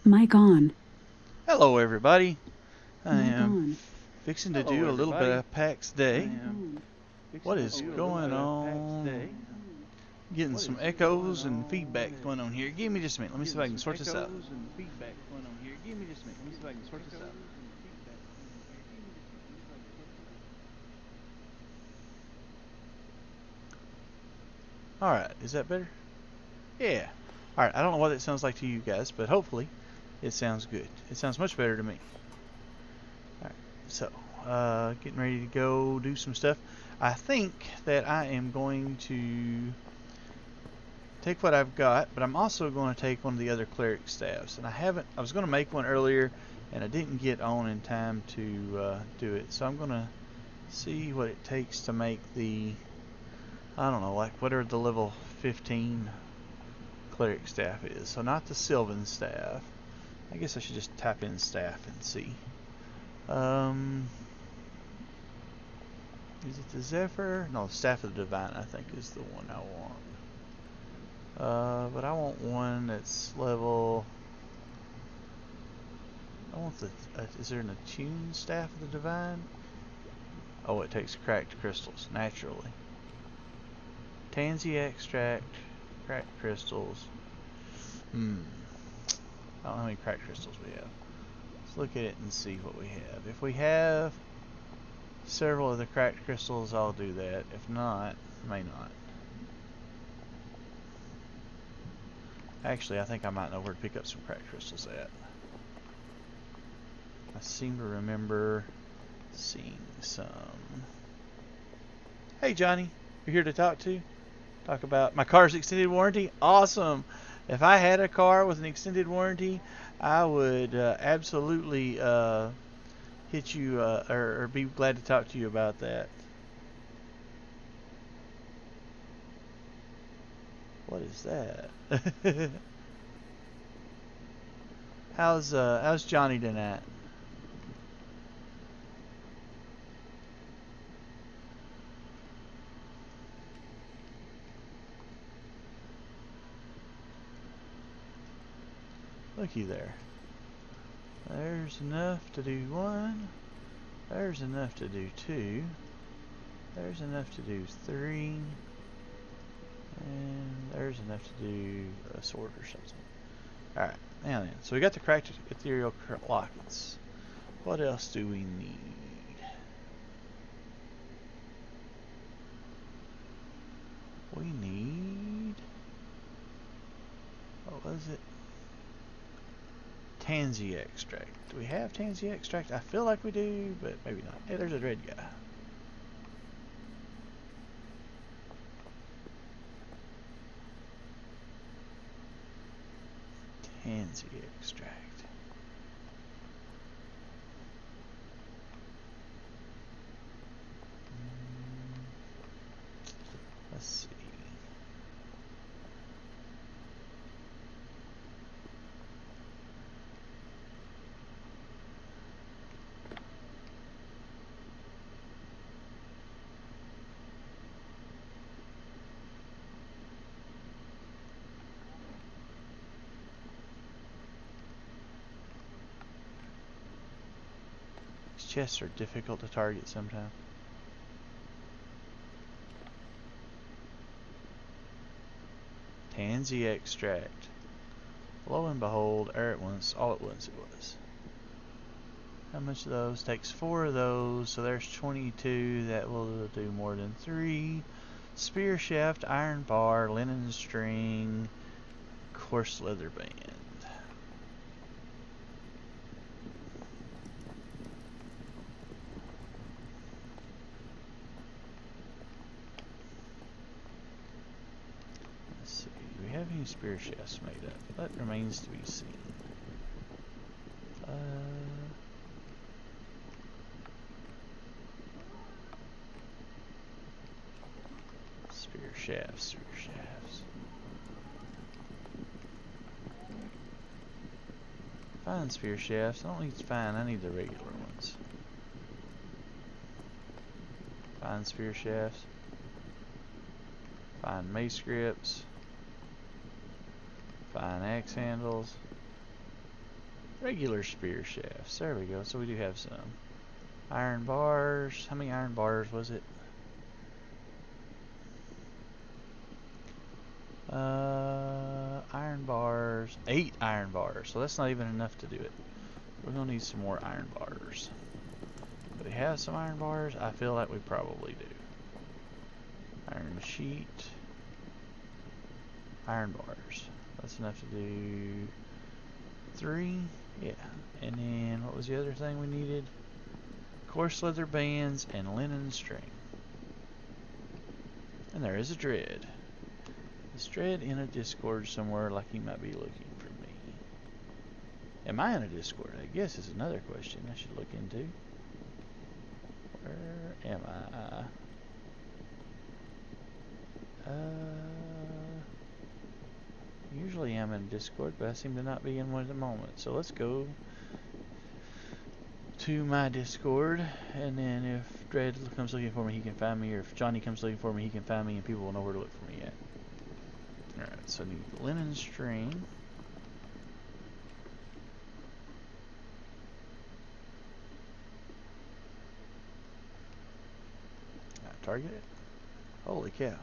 Mic on. Hello everybody. I Mic am on. fixing to do a little bit of PAX Day. What is going on? Getting some echoes and feedback going on here. Give me just a minute. Let me see if I can sort this out. Alright, is that better? Yeah. Alright, I don't know what it sounds like to you guys, but hopefully it sounds good. It sounds much better to me. Alright, so, getting ready to go do some stuff. I think that I am going to take what I've got, but I'm also going to take one of the other cleric staffs. And I was going to make one earlier, and I didn't get on in time to do it. So I'm going to see what it takes to make the, I don't know, like whatever the level 15 cleric staff is. So not the Sylvan staff. I guess I should just type in staff and see. Is it the Zephyr? No, Staff of the Divine, I think, is the one I want. But I want one that's level. I want the. Is there an attuned Staff of the Divine? Oh, it takes cracked crystals naturally. Tansy extract, cracked crystals. I don't know how many cracked crystals we have. Let's look at it and see what we have. If we have several of the cracked crystals, I'll do that. If not, may not. Actually, I think I might know where to pick up some cracked crystals at. I seem to remember seeing some. Hey Johnny, you're here to talk about my car's extended warranty? Awesome! If I had a car with an extended warranty, I would absolutely hit you or be glad to talk to you about that. What is that? How's Johnny tonight? Looky there. There's enough to do one. There's enough to do two. There's enough to do three. And there's enough to do a sword or something. Alright, now then. So we got the cracked ethereal lockets. What else do we need? We need... What was it? Tansy extract. Do we have tansy extract? I feel like we do, but maybe not. Hey, there's a red guy. Tansy extract. Let's see. These chests are difficult to target sometimes. Tansy extract. Lo and behold, all at once it was. How much of those? Takes 4 of those, so there's 22. That will do more than 3. Spear shaft, iron bar, linen string, coarse leather band. Let's see, do we have any spear shafts made up? That remains to be seen. Spear shafts. Fine spear shafts. I don't need fine, I need the regular ones. Fine spear shafts. Fine mace grips. Fine axe handles. Regular spear shafts. There we go. So we do have some. Iron bars. How many iron bars was it? Iron bars. 8 iron bars. So that's not even enough to do it. We're going to need some more iron bars. Do we have some iron bars? I feel like we probably do. Iron sheet. Iron bars. That's enough to do 3. Yeah. And then what was the other thing we needed? Coarse leather bands and linen string. And there is a dread. Is dread in a Discord somewhere, like he might be looking for me? Am I in a Discord? I guess is another question I should look into. Where am I? Usually I'm in Discord, but I seem to not be in one at the moment. So let's go to my Discord, and then if Dread comes looking for me, he can find me, or if Johnny comes looking for me, he can find me, and people will know where to look for me at. Alright, so I need linen string. Target it. Holy cow.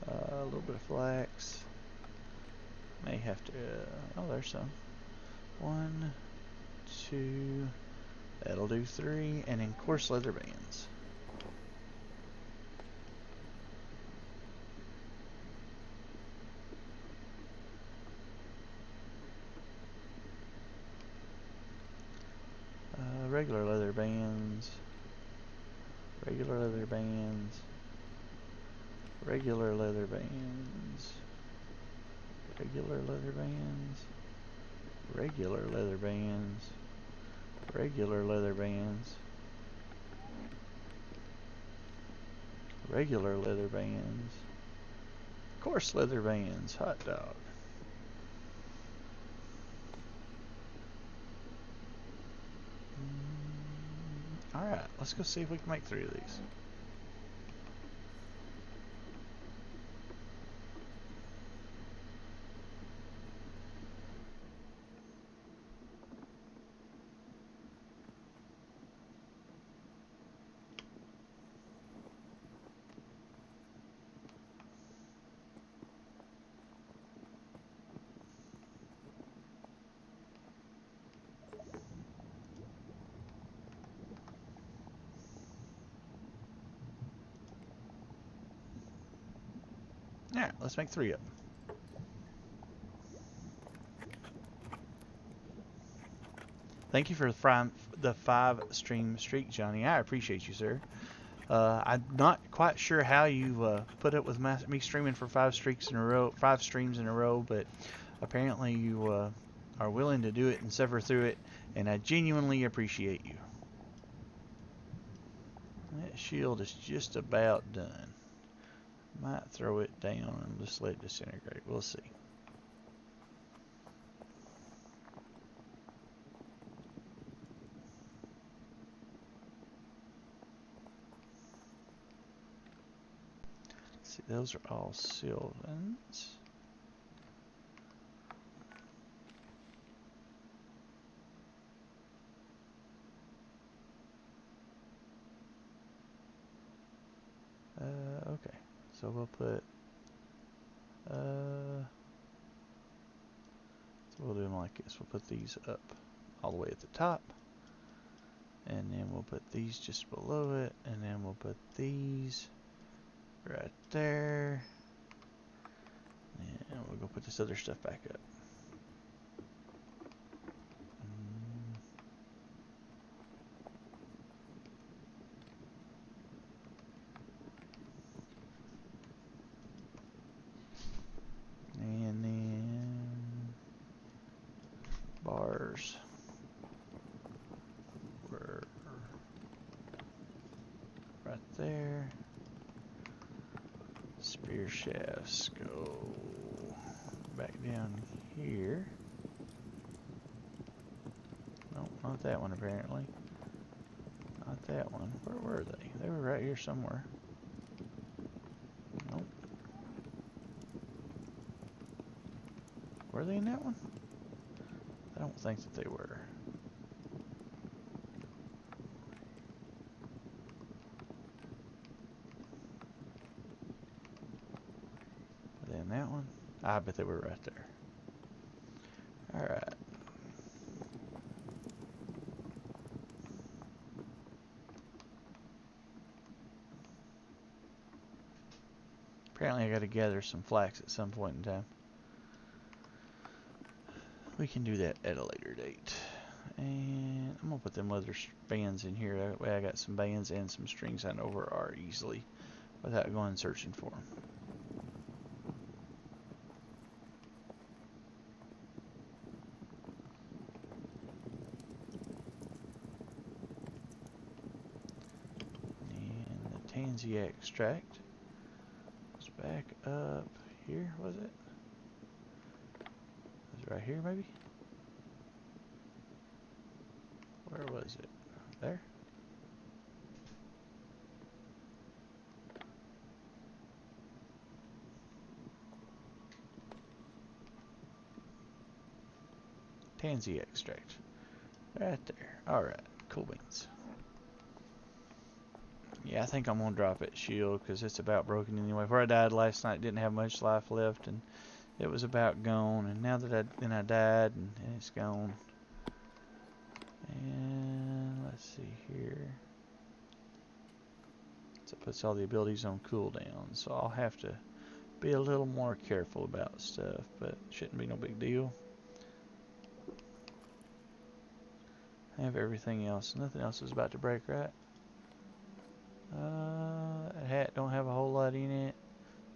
A little bit of flax. May have to, oh, there's some. 1, 2, that'll do 3, and then coarse leather bands. Regular leather bands. Regular leather bands. Regular leather bands. Regular leather bands. Regular leather bands. Regular leather bands. Regular leather bands. Coarse leather bands. Hot dog. Alright, let's go see if we can make 3 of these. Alright, let's make 3 of them. Thank you for the 5 stream streak, Johnny. I appreciate you, sir. I'm not quite sure how you put up with me streaming for 5 streams in a row, but apparently you are willing to do it and suffer through it, and I genuinely appreciate you. That shield is just about done. Might throw it down and just let it disintegrate. We'll see. See, those are all Sylvans. Okay. So we'll put, so we'll do them like this. We'll put these up all the way at the top, and then we'll put these just below it, and then we'll put these right there, and we'll go put this other stuff back up. And then bars were right there. Spear shafts go back down here. No, not that one apparently. Not that one. Where were they? They were right here somewhere. Nope. Were they in that one? don't think that they were. Then that one, I bet they were right there. Alright. Apparently I gotta gather some flax at some point in time. We can do that at a later date. And I'm gonna put them other bands in here. That way I got some bands and some strings I know where are easily without going searching for them. And the tansy extract was back up here, was it? Was it right here maybe? Where was it? There? Tansy extract. Right there. Alright, cool beans. Yeah, I think I'm gonna drop it shield because it's about broken anyway. Where I died last night didn't have much life left and it was about gone, and now that I died and it's gone. And let's see here. So it puts all the abilities on cooldown, so I'll have to be a little more careful about stuff, but shouldn't be no big deal. I have everything else. Nothing else is about to break, right? That hat don't have a whole lot in it.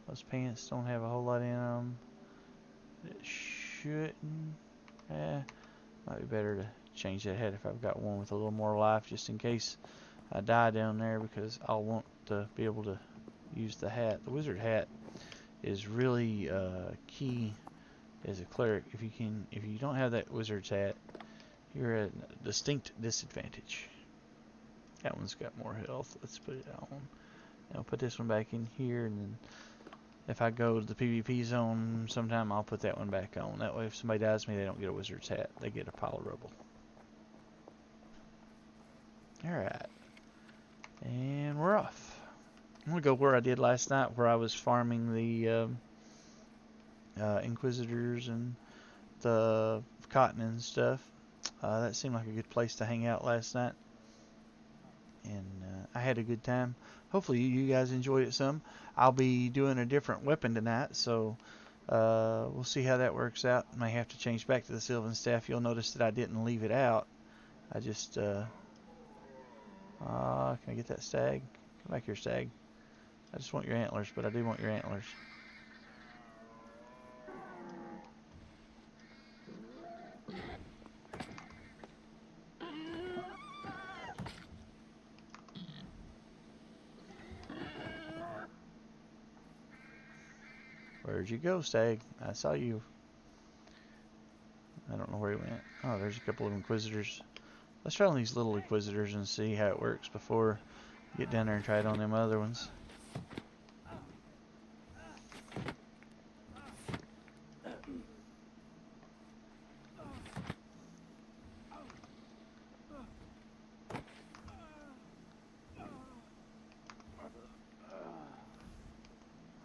Those pants don't have a whole lot in them. It shouldn't. Might be better to change that hat if I've got one with a little more life, just in case I die down there, because I'll want to be able to use the hat. The wizard hat is really key as a cleric. If you don't have that wizard's hat, you're at a distinct disadvantage. That one's got more health. Let's put it on. I'll put this one back in here, and then if I go to the PvP zone sometime, I'll put that one back on. That way if somebody dies to me, they don't get a wizard's hat. They get a pile of rubble. Alright. And we're off. I'm going to go where I did last night, where I was farming the Inquisitors and the cotton and stuff. That seemed like a good place to hang out last night. And I had a good time. Hopefully you guys enjoyed it some. I'll be doing a different weapon tonight, so we'll see how that works out. I may have to change back to the Sylvan Staff. You'll notice that I didn't leave it out. I just can I get that stag? Come back here, stag. I just want your antlers, but I do want your antlers. Where'd you go, stag? I saw you. I don't know where he went. Oh, there's a couple of Inquisitors. Let's try on these little Inquisitors and see how it works before we get down there and try it on them other ones.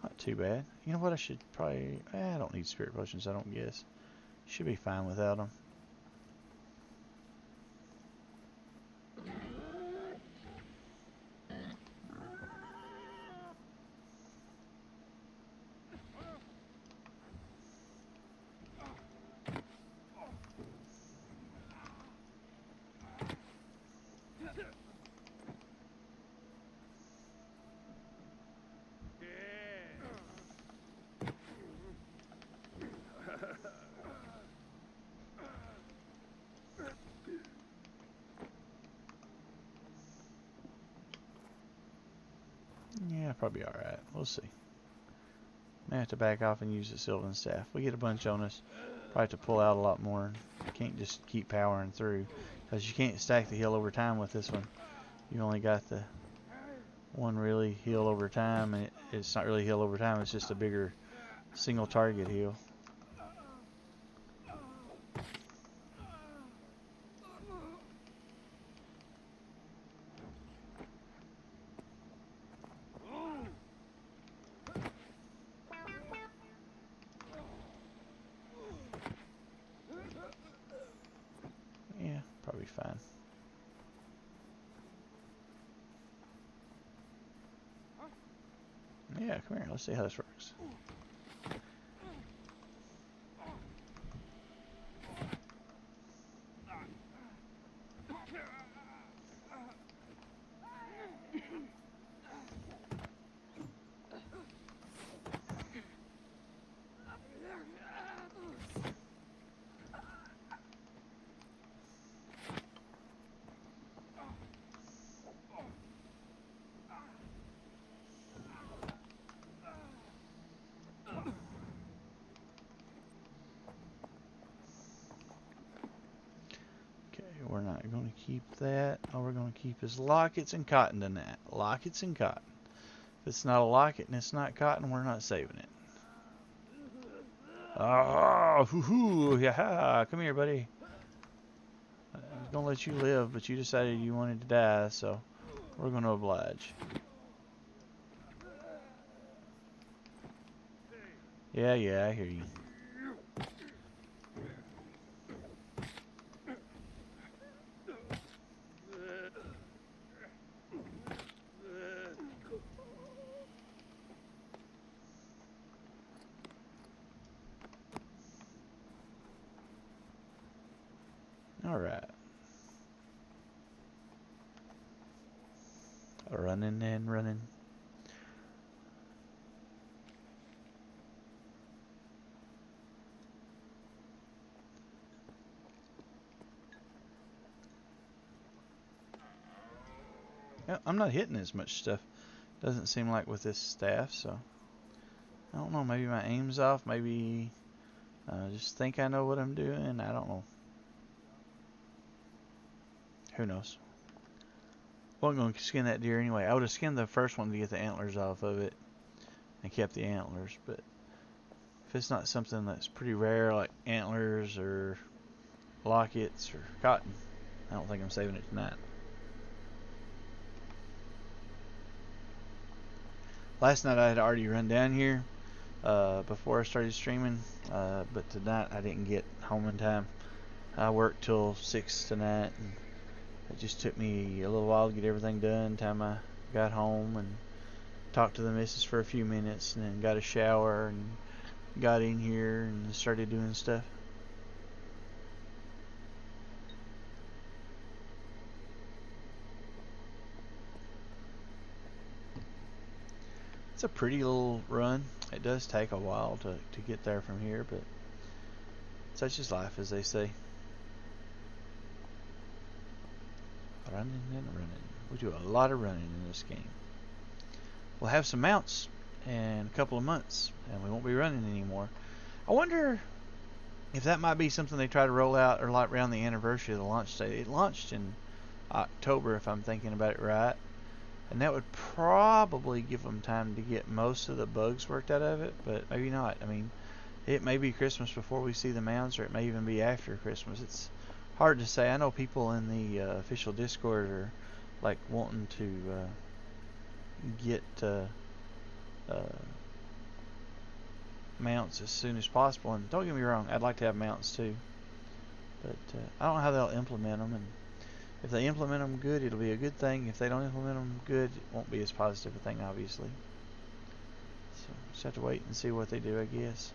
Not too bad. You know what, I should probably... I don't need spirit potions, I don't guess. Should be fine without them. Yeah, probably alright. We'll see. May have to back off and use the Sylvan Staff. We get a bunch on us. Probably have to pull out a lot more. You can't just keep powering through, because you can't stack the heal over time with this one. You only got the one really heal over time, and it's not really heal over time, it's just a bigger single target heal. Yeah, come here. Let's see how this works. We're not going to keep that. All we're going to keep is lockets and cotton in that. Lockets and cotton. If it's not a locket and it's not cotton, we're not saving it. Oh, hoo-hoo, yeah, come here, buddy. I was going to let you live, but you decided you wanted to die, so we're going to oblige. Yeah, I hear you. Alright. Running and running. Yeah, I'm not hitting as much stuff. Doesn't seem like with this staff, so I don't know. Maybe my aim's off. Maybe I just think I know what I'm doing. I don't know. Who knows? Wasn't going to skin that deer anyway. I would have skinned the first one to get the antlers off of it and kept the antlers, but if it's not something that's pretty rare like antlers or lockets or cotton, I don't think I'm saving it tonight. Last night I had already run down here before I started streaming, but tonight I didn't get home in time. I worked till 6 tonight, and it just took me a little while to get everything done. Time I got home and talked to the missus for a few minutes, and then got a shower and got in here and started doing stuff. It's a pretty little run. It does take a while to get there from here, but such is life, as they say. Running and running. We do a lot of running in this game. We'll have some mounts in a couple of months, and we won't be running anymore. I wonder if that might be something they try to roll out or like around the anniversary of the launch date. It launched in October, if I'm thinking about it right, and that would probably give them time to get most of the bugs worked out of it, but maybe not. I mean, it may be Christmas before we see the mounts, or it may even be after Christmas. It's hard to say. I know people in the official Discord are like wanting to get mounts as soon as possible, and don't get me wrong, I'd like to have mounts too, but I don't know how they'll implement them, and if they implement them good, it'll be a good thing. If they don't implement them good, it won't be as positive a thing, obviously. So just have to wait and see what they do, I guess.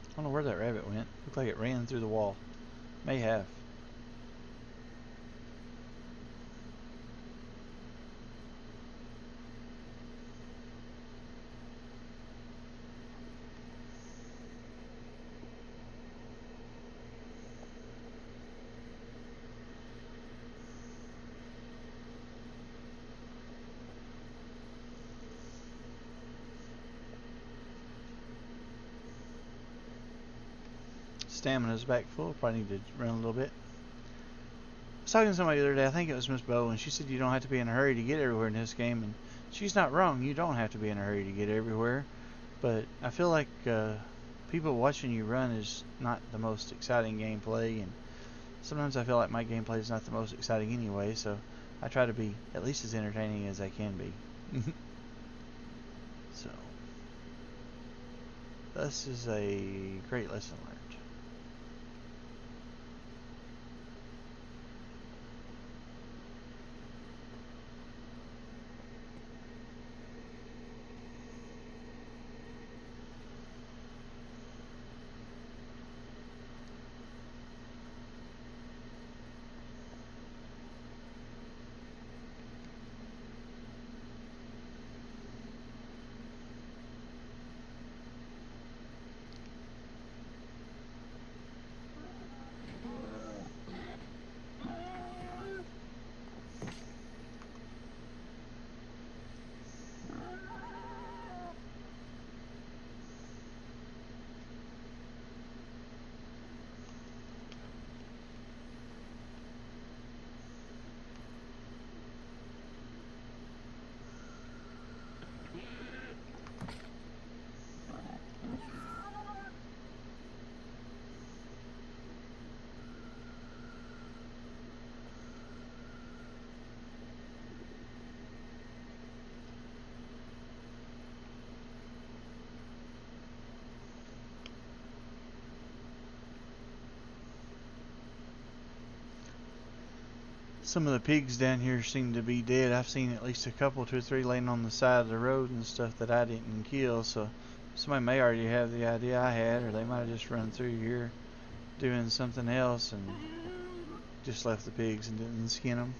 I don't know where that rabbit went. Looked like it ran through the wall. May have. stamina's back full. Probably need to run a little bit. I was talking to somebody the other day, I think it was Miss Bow, and she said you don't have to be in a hurry to get everywhere in this game, and she's not wrong. You don't have to be in a hurry to get everywhere, but I feel like people watching you run is not the most exciting gameplay, and sometimes I feel like my gameplay is not the most exciting anyway, so I try to be at least as entertaining as I can be. So, this is a great lesson learned. Some of the pigs down here seem to be dead. I've seen at least a couple, 2 or 3 laying on the side of the road and stuff that I didn't kill, so somebody may already have the idea I had, or they might have just run through here doing something else and just left the pigs and didn't skin them.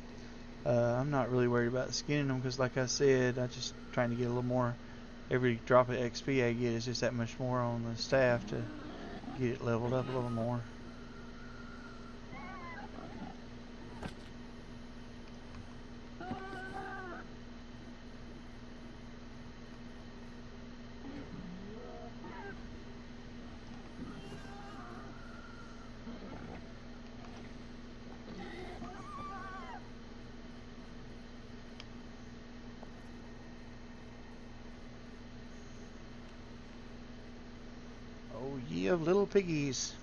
I'm not really worried about skinning them because, like I said, I'm just trying to get a little more. Every drop of XP I get is just that much more on the staff to get it leveled up a little more. Oh, ye of little piggies.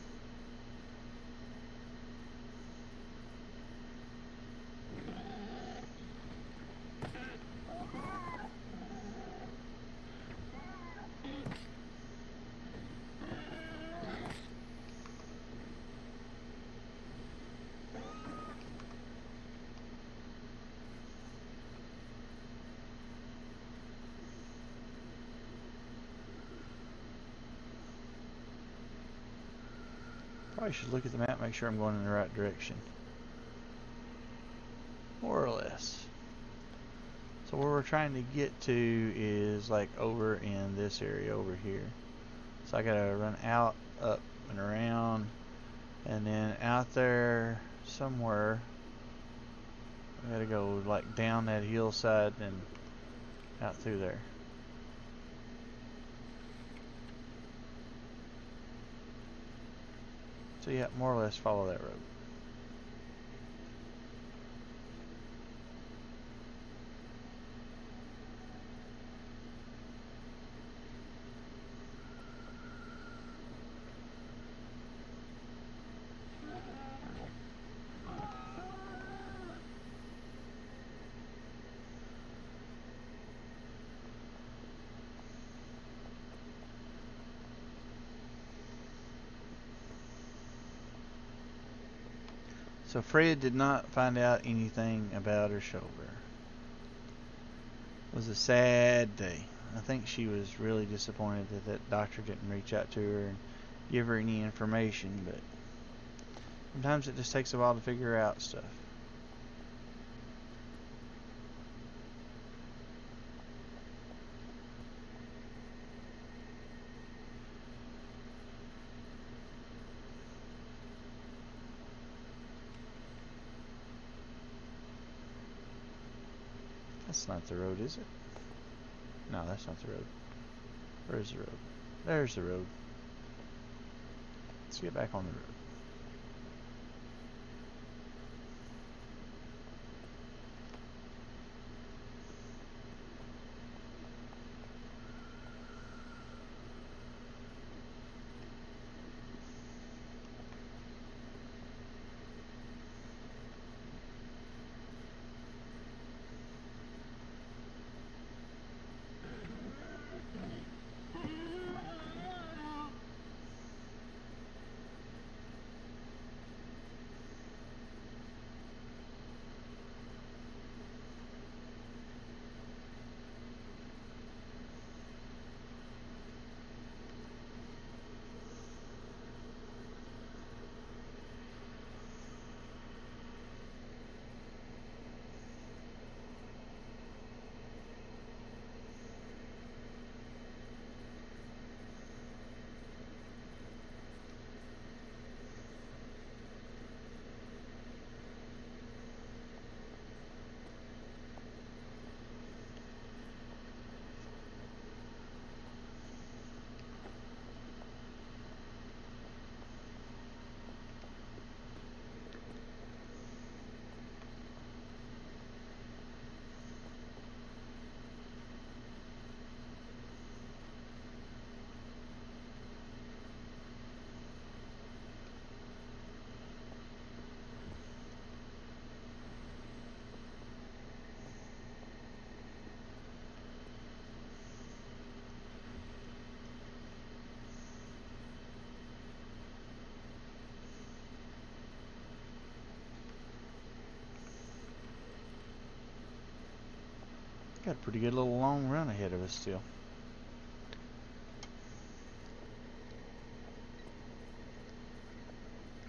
Probably should look at the map, make sure I'm going in the right direction. More or less. So where we're trying to get to is like over in this area over here. So I gotta run out, up, and around, and then out there somewhere. I gotta go like down that hillside and out through there. So yeah, more or less follow that road. So Fred did not find out anything about her shoulder. It was a sad day. I think she was really disappointed that that doctor didn't reach out to her and give her any information, but sometimes it just takes a while to figure out stuff. That's not the road, is it? No, that's not the road. Where's the road? There's the road. It's Let's get back on the road. Got a pretty good little long run ahead of us still.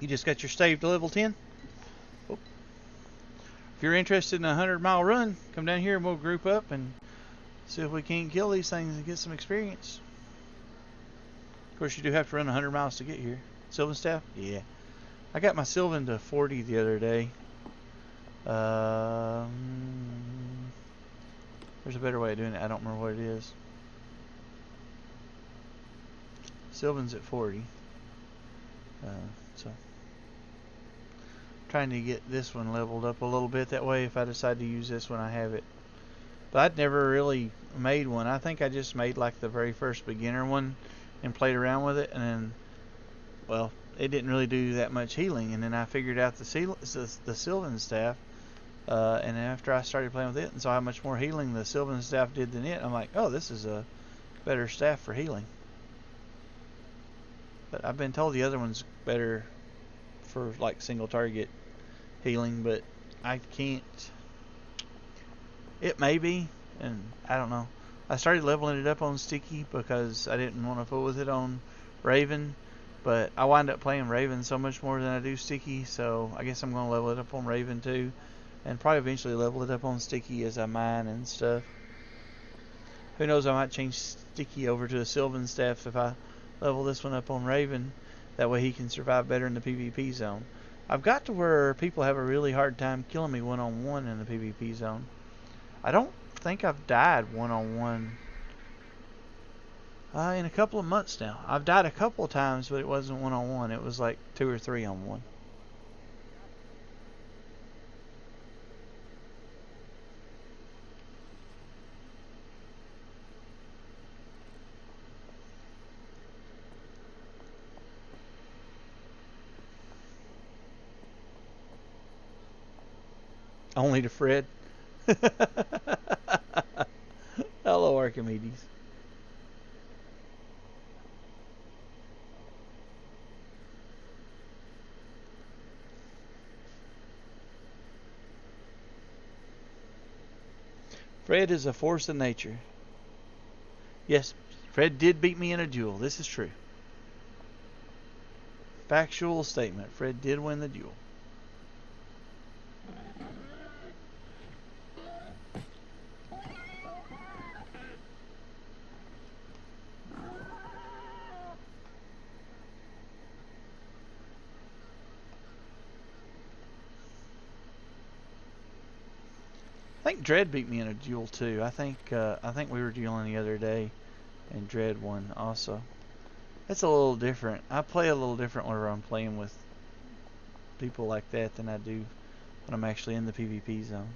You just got your stave to level 10? Oh. If you're interested in a 100-mile run, come down here and we'll group up and see if we can't kill these things and get some experience. Of course, you do have to run 100 miles to get here. Sylvan staff? Yeah. I got my Sylvan to 40 the other day. There's a better way of doing it. I don't remember what it is. Sylvan's at 40. So trying to get this one leveled up a little bit. That way if I decide to use this one, I have it. But I'd never really made one. I think I just made like the very first beginner one and played around with it. And then, well, it didn't really do that much healing. And then I figured out the Sylvan staff. And after I started playing with it and saw how much more healing the Sylvan staff did than it, I'm like, oh, this is a better staff for healing. But I've been told the other one's better for like single target healing, but I can't. It may be, and I don't know. I started leveling it up on Sticky because I didn't want to fool with it on Raven, but I wind up playing Raven so much more than I do Sticky, so I guess I'm going to level it up on Raven too. And probably eventually level it up on Sticky as I mine and stuff. Who knows, I might change Sticky over to a Sylvan staff if I level this one up on Raven. That way he can survive better in the PvP zone. I've got to where people have a really hard time killing me one-on-one in the PvP zone. I don't think I've died one-on-one in a couple of months now. I've died a couple of times, but it wasn't one-on-one. It was like 2 or 3 on one. Only to Fred. Hello, Archimedes. Fred is a force of nature. Yes, Fred did beat me in a duel. This is true. Factual statement. Fred did win the duel. I think Dread beat me in a duel too. I think we were dueling the other day, and Dread won also. That's a little different. I play a little different whenever I'm playing with people like that than I do when I'm actually in the PvP zone.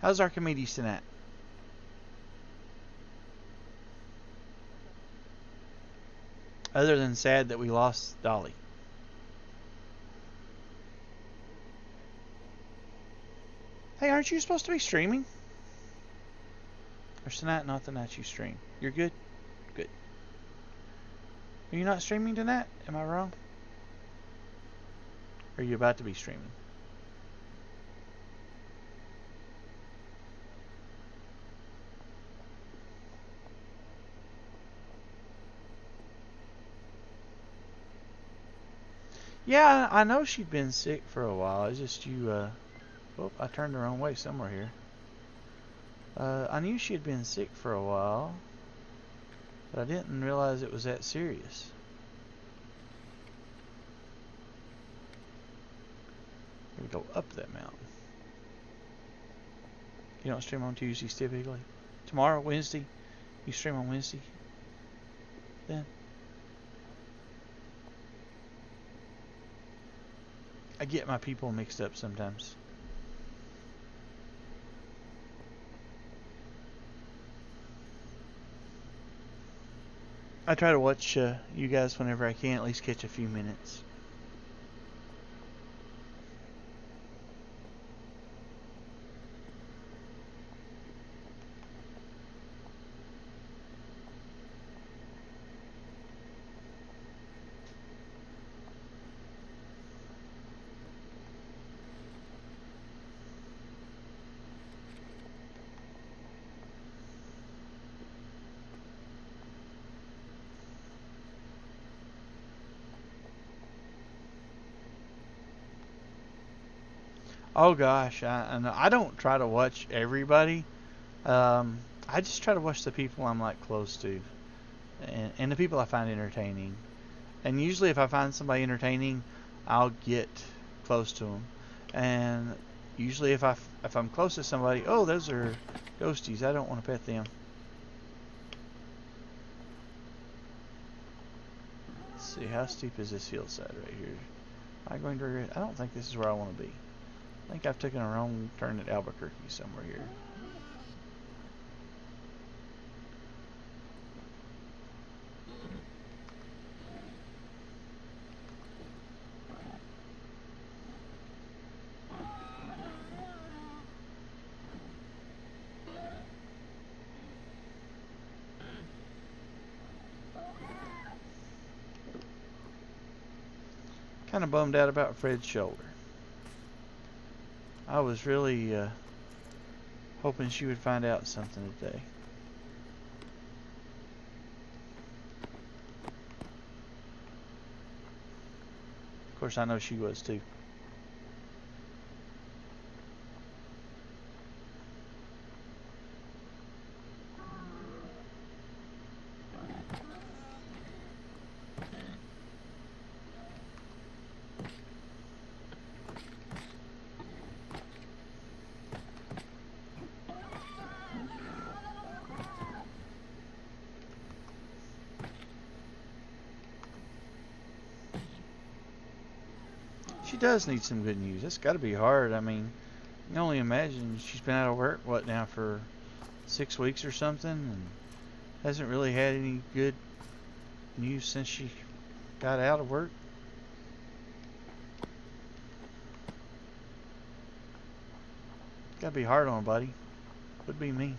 How's Archimedes tonight? Other than sad that we lost Dolly. Hey, aren't you supposed to be streaming? Or is tonight not the night you stream? You're good? Good. Are you not streaming tonight? Am I wrong? Or are you about to be streaming? Yeah, I know she'd been sick for a while. It's just you, oh, I turned the wrong way somewhere here. I knew she had been sick for a while, but I didn't realize it was that serious. We go up that mountain. You don't stream on Tuesdays typically? Tomorrow, Wednesday? You stream on Wednesday? Then? I get my people mixed up sometimes. I try to watch you guys whenever I can, at least catch a few minutes. Oh gosh, I don't try to watch everybody. I just try to watch the people I'm like close to, and the people I find entertaining. And usually, if I find somebody entertaining, I'll get close to them. And usually, if I'm close to somebody, oh, those are ghosties. I don't want to pet them. Let's see, how steep is this hillside right here? Am I going to regret? I don't think this is where I want to be. I think I've taken a wrong turn at Albuquerque somewhere here. Kind of bummed out about Fred's shoulder. I was really hoping she would find out something today. Of course, I know she was too. She does need some good news. That's got to be hard. I mean, you can only imagine she's been out of work, what now, for 6 weeks or something, and hasn't really had any good news since she got out of work. Got to be hard on her, buddy. Would be me.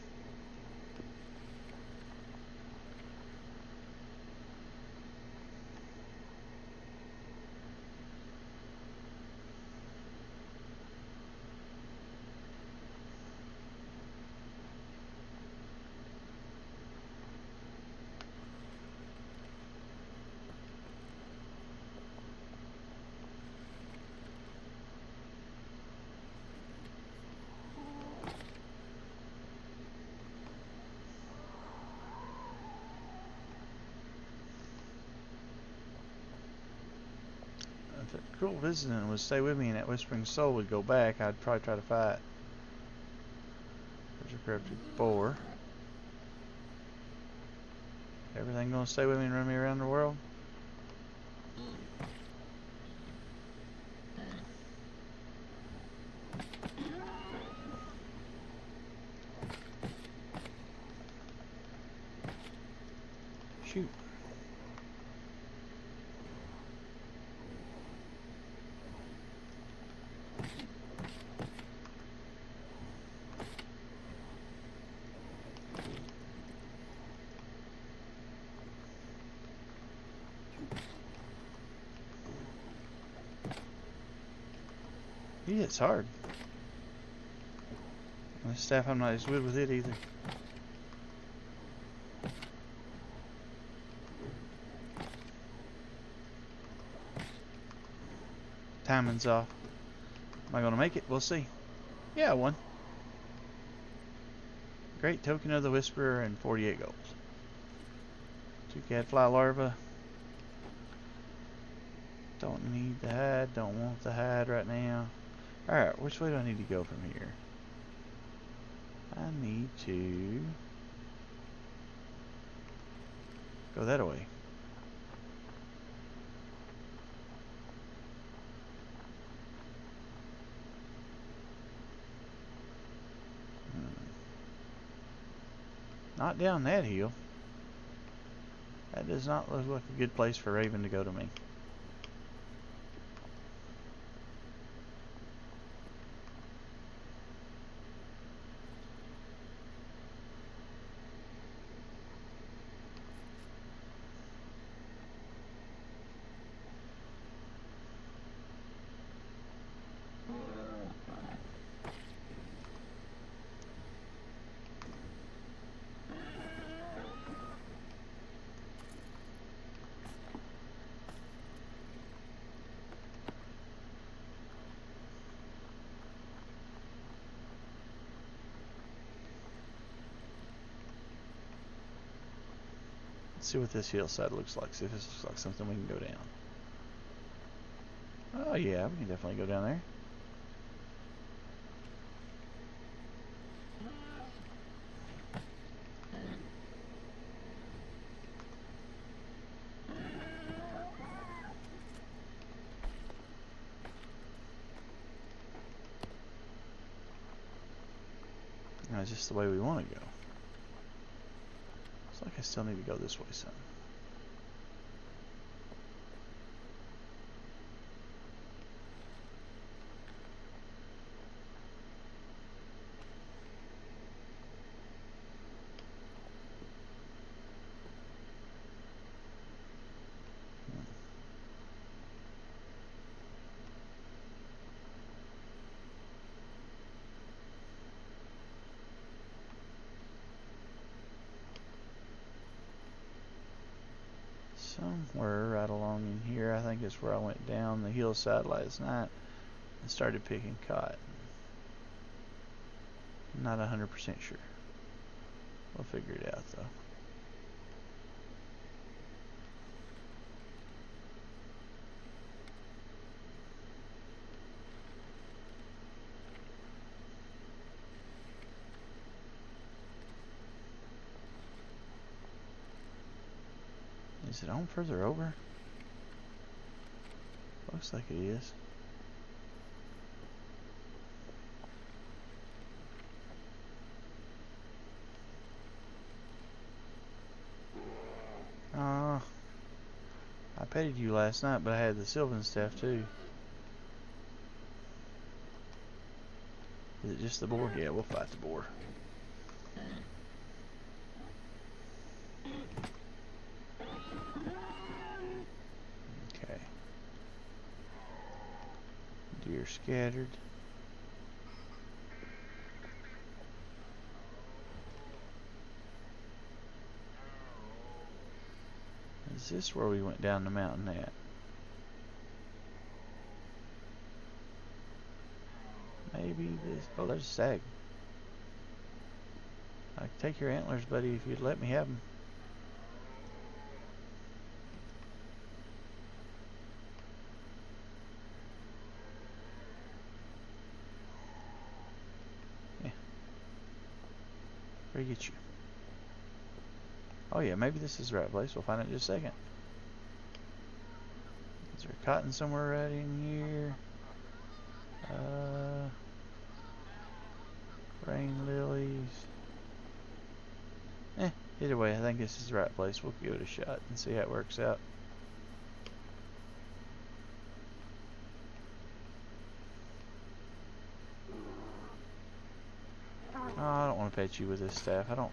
cool visiting would stay with me and that whispering soul would go back, I'd probably try to fight. There's a corrupted boar. Everything gonna stay with me and run me around the world? Shoot. He hits hard. And the staff, I'm not as good with it either. Timing's off. Am I gonna make it? We'll see. Yeah, I won. Great token of the Whisperer and 48 gold. 2 gadfly larvae. Don't need the hide. Don't want the hide right now. Alright, which way do I need to go from here? I need to go that way. Not down that hill. That does not look like a good place for Raven to go to me. Let's see what this hillside looks like. See if this looks like something we can go down. Oh yeah, we can definitely go down there. That's just the way we want to go. Looks like I still need to go this way some. Somewhere right along in here, I think is where I went down the hillside last night and started picking cotton. Not 100% sure. We'll figure it out though. Is it on further over? Looks like it is. I petted you last night, but I had the Sylvan staff too. Is it just the boar? Yeah, we'll fight the boar. Okay. Deer scattered. Is this where we went down the mountain at? Maybe this. Oh, there's a stag. I could take your antlers, buddy, if you'd let me have them. Where you get you? Oh yeah, maybe this is the right place. We'll find out in just a second. Is there cotton somewhere right in here? Rain lilies. Either way, I think this is the right place. We'll give it a shot and see how it works out. Oh, I don't want to pet you with this staff. I'm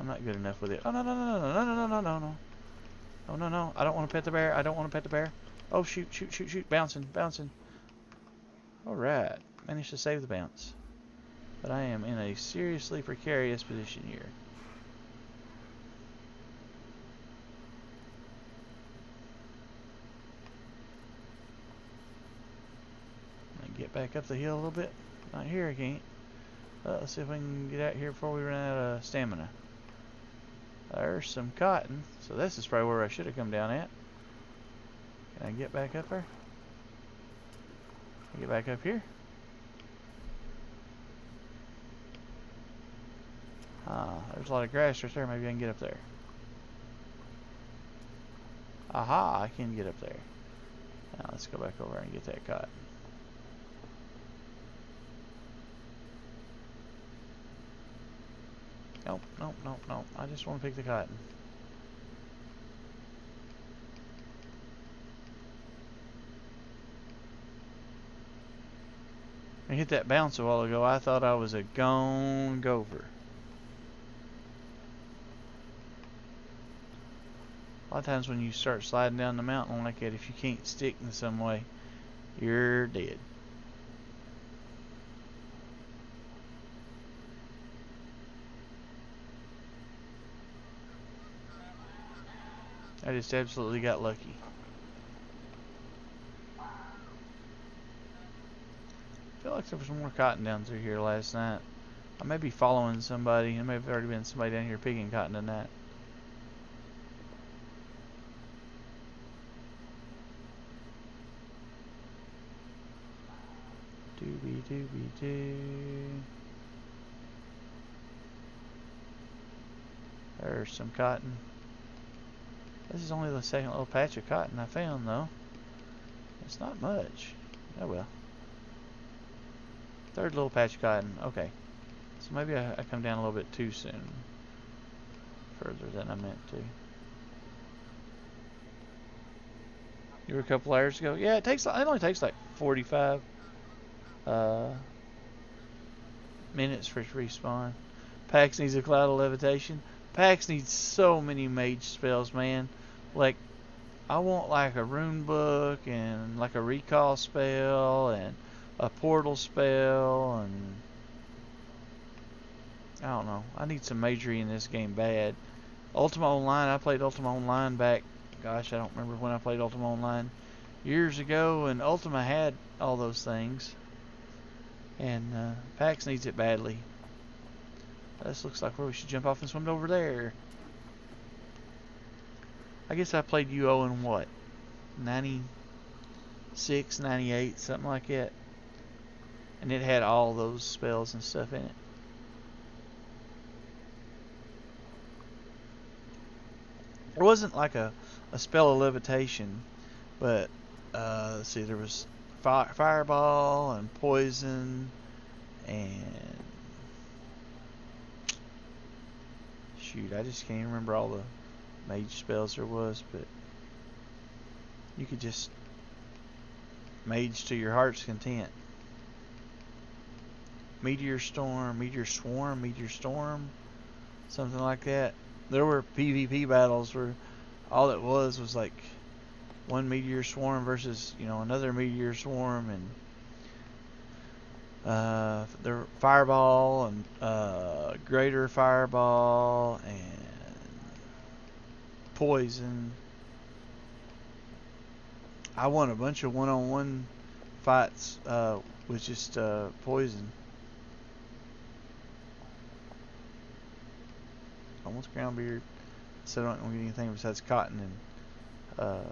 not good enough with it. Oh, no, no, no, no, no, no, no, no, no, no. Oh, no, no. I don't want to pet the bear. I don't want to pet the bear. Oh, shoot, shoot, shoot, shoot. Bouncing, bouncing. Alright. Managed to save the bounce. But I am in a seriously precarious position here. Get back up the hill a little bit. Not here, I can't. Let's see if we can get out here before we run out of stamina. There's some cotton. So this is probably where I should have come down at. Can I get back up there? Can I get back up here? There's a lot of grass right there. Maybe I can get up there. Aha, I can get up there. Now let's go back over and get that cotton. Nope, nope, nope, nope. I just want to pick the cotton. I hit that bounce a while ago. I thought I was a gone gover. A lot of times when you start sliding down the mountain like that, if you can't stick in some way, you're dead. I just absolutely got lucky. I feel like there was more cotton down through here last night. I may be following somebody. There may have already been somebody down here picking cotton tonight. Doobie doobie doo. There's some cotton. This is only the second little patch of cotton I found, though. It's not much. Oh well. Third little patch of cotton. Okay. So maybe I come down a little bit too soon. Further than I meant to. You were a couple hours ago? Yeah, it only takes like 45 minutes for it to respawn. Pax needs a cloud of levitation. Pax needs so many mage spells, man. Like, I want like a rune book and like a recall spell and a portal spell and I don't know. I need some magery in this game bad. Ultima Online, I played Ultima Online back, gosh, I don't remember when I played Ultima Online. Years ago, and Ultima had all those things. And Pax needs it badly. This looks like where we should jump off and swim over there. I guess I played UO in what? 96, 98, something like that. And it had all those spells and stuff in it. There wasn't like a spell of levitation, but let's see, there was fireball and poison and shoot, I just can't remember all the mage spells there was, but you could just mage to your heart's content. Meteor storm, meteor swarm, meteor storm, something like that. There were PvP battles where all it was like one meteor swarm versus, you know, another meteor swarm, and the fireball and greater fireball and poison. I won a bunch of one-on-one fights with just poison. Almost ground beard, so I don't get anything besides cotton and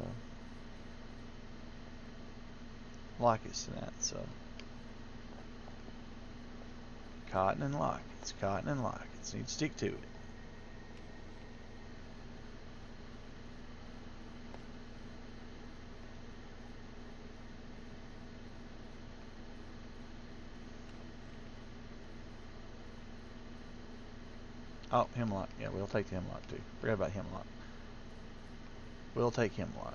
lockets tonight. So Cotton and lockets. Cotton and lockets. Need to stick to it. Oh, hemlock. Yeah, we'll take the hemlock too. Forgot about hemlock. We'll take hemlock.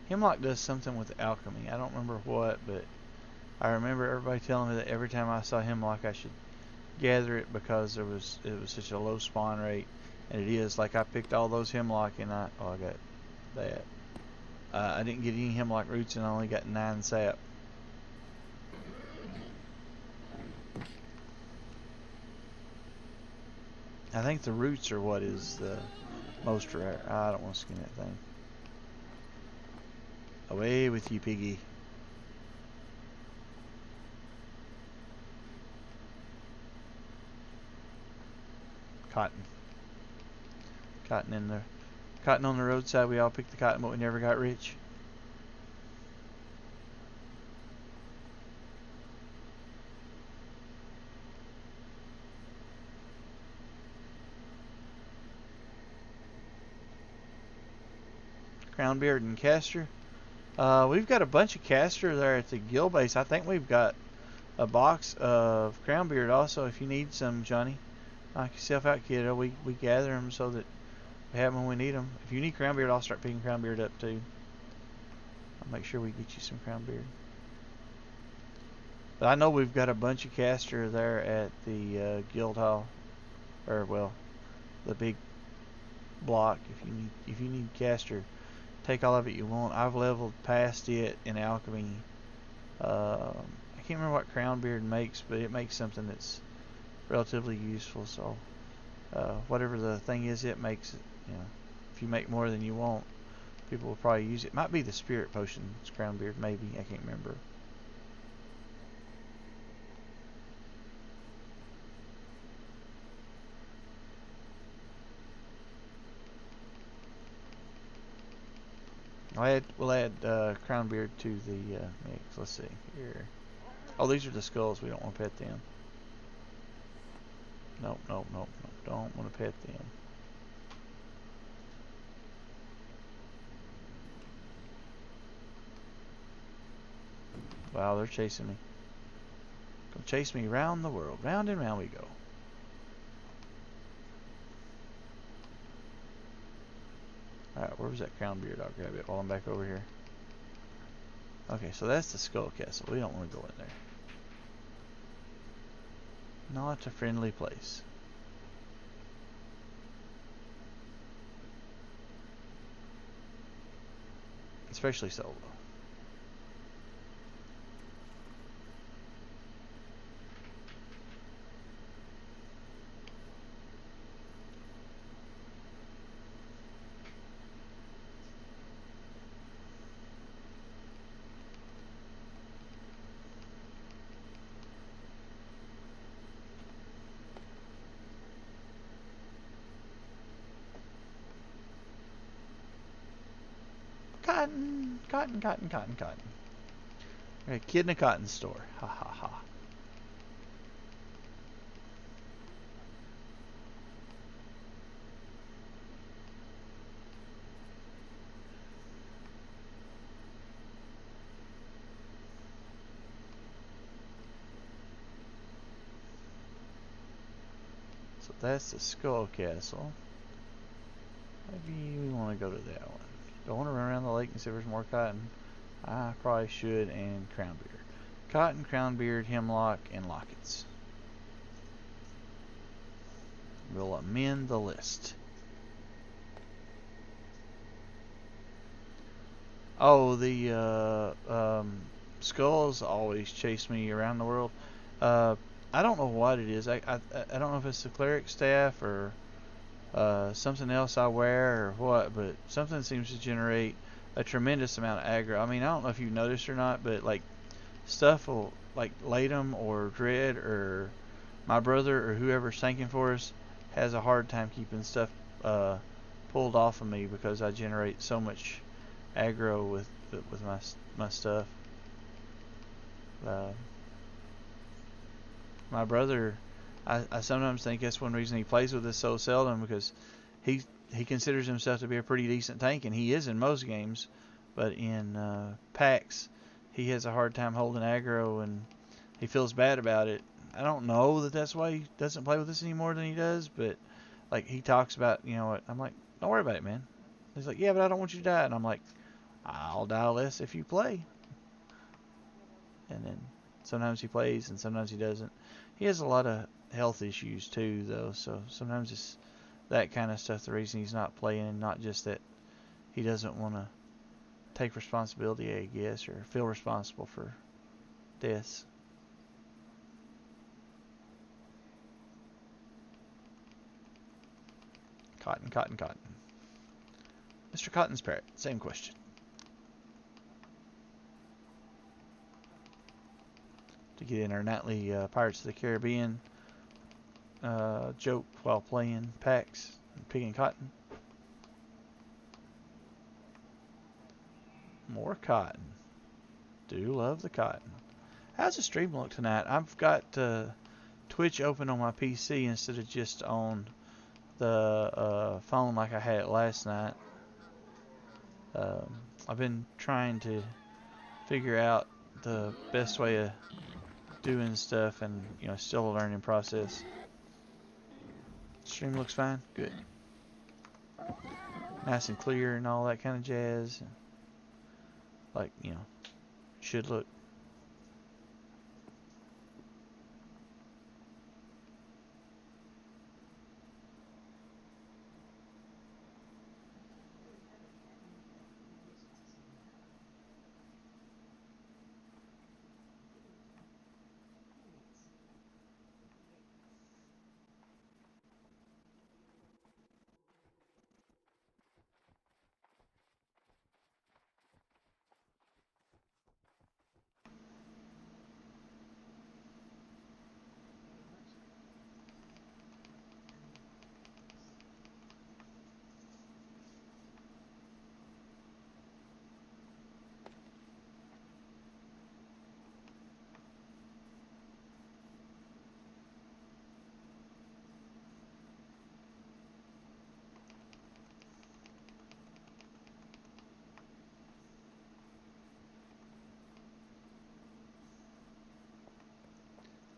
Hemlock does something with alchemy. I don't remember what, but I remember everybody telling me that every time I saw hemlock I should gather it because it was such a low spawn rate. And it is. Like, I picked all those hemlock and I got that. I didn't get any hemlock roots and I only got 9 sap. I think the roots are what is the most rare. I don't want to skin that thing. Away with you, piggy. Cotton. Cotton in there. Cotton on the roadside. We all picked the cotton, but we never got rich. Crownbeard and Caster. We've got a bunch of Caster there at the guild base. I think we've got a box of Crownbeard also if you need some, Johnny. Knock yourself out, kiddo. We gather them so that we have them when we need them. If you need Crownbeard, I'll start picking Crownbeard up too. I'll make sure we get you some Crownbeard. But I know we've got a bunch of Caster there at the guild hall, or well, the big block. If you need Caster, take all of it you want. I've leveled past it in alchemy. I can't remember what Crownbeard makes, but it makes something that's relatively useful. So whatever the thing is, it makes it. You know, if you make more than you want, people will probably use it. Might be the spirit potions, Crownbeard, maybe. I can't remember. We'll add Crownbeard to the mix. Let's see here. Oh, these are the skulls. We don't want to pet them. Nope. Don't want to pet them. Wow, they're chasing me. Gonna chase me round the world. Round and round we go. Alright, where was that Crownbeard? I'll grab it while I'm back over here. Okay, so that's the Skull Castle. We don't want to go in there. Not a friendly place. Especially solo. Cotton. A kid in a cotton store. Ha ha ha. So that's the Skull Castle. Maybe we want to go to that one. Do I want to run around the lake and see if there's more cotton? I probably should, and Crownbeard. Cotton, Crownbeard, Hemlock, and Lockets. We'll amend the list. Oh, the skulls always chase me around the world. I don't know what it is. I don't know if it's the cleric staff or something else I wear or what, but something seems to generate a tremendous amount of aggro. I mean, I don't know if you've noticed or not, but like stuff will, like Latham or Dread or my brother or whoever's tanking for us has a hard time keeping stuff pulled off of me because I generate so much aggro with my stuff. Uh, my brother, I sometimes think that's one reason he plays with us so seldom, because he considers himself to be a pretty decent tank, and he is in most games, but in packs he has a hard time holding aggro, and he feels bad about it. I don't know that that's why he doesn't play with us any more than he does, but like he talks about, you know what, I'm like, don't worry about it, man. He's like, yeah, but I don't want you to die, and I'm like, I'll die less if you play. And then sometimes he plays and sometimes he doesn't. He has a lot of health issues too, though, so sometimes it's that kind of stuff the reason he's not playing, and not just that he doesn't want to take responsibility, I guess, or feel responsible for deaths. Cotton, cotton, cotton. Mr. Cotton's Parrot, same question. To get in our nightly Pirates of the Caribbean joke while playing packs and picking cotton. More cotton. Do love the cotton. How's the stream look tonight? I've got Twitch open on my PC instead of just on the phone like I had it last night. I've been trying to figure out the best way of doing stuff, and still a learning process. Stream looks fine. Good. Nice and clear and all that kind of jazz. Like, should look.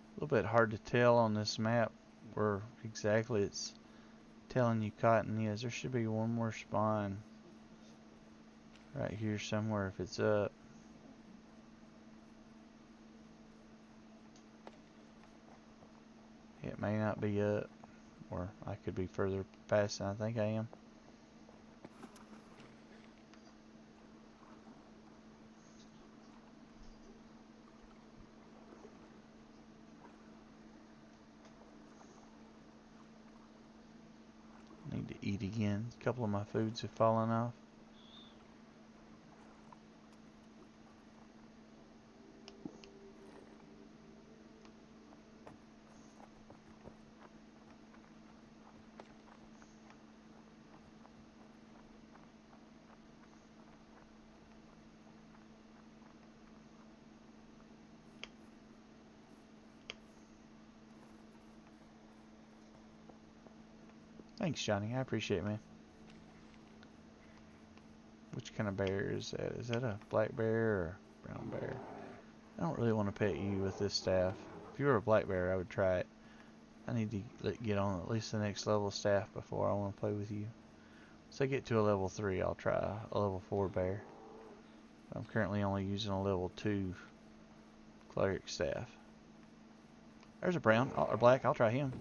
A little bit hard to tell on this map where exactly it's telling you cotton is. There should be one more spawn right here somewhere if it's up. It may not be up, or I could be further past than I think I am. Need to eat again. A couple of my foods have fallen off. Thanks, Johnny. I appreciate it, man. Which kind of bear is that? Is that a black bear or a brown bear? I don't really want to pet you with this staff. If you were a black bear, I would try it. I need to get on at least the next level staff before I want to play with you. Once I get to a level 3, I'll try a level 4 bear. I'm currently only using a level 2 cleric staff. There's a brown or black. I'll try him.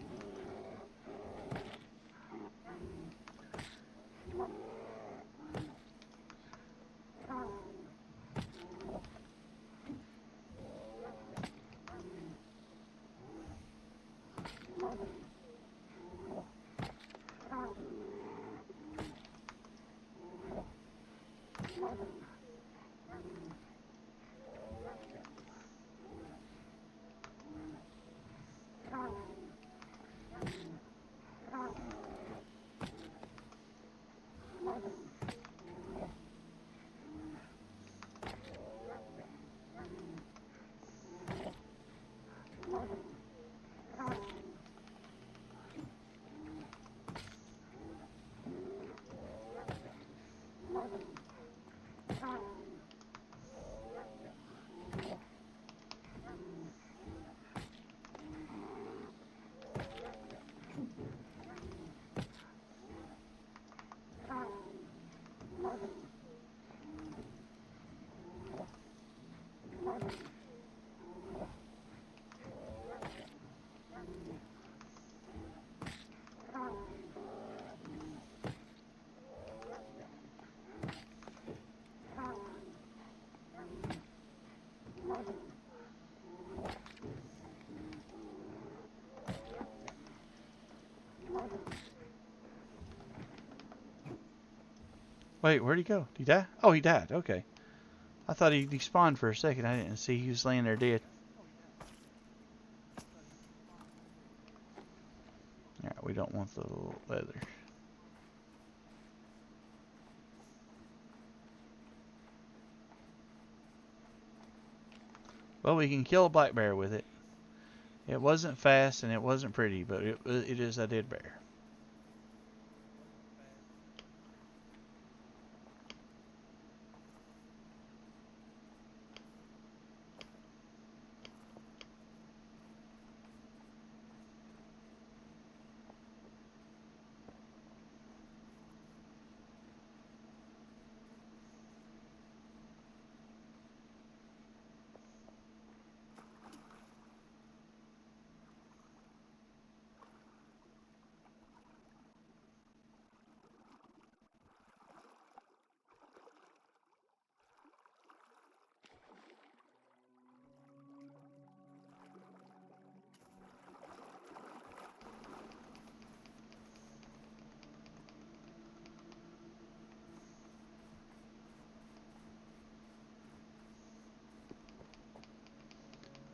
Wait, where'd he go? Did he die? Oh, he died. Okay. I thought he despawned for a second. I didn't see he was laying there dead. Alright, we don't want the leather. Well, we can kill a black bear with it. It wasn't fast and it wasn't pretty, but it is a dead bear.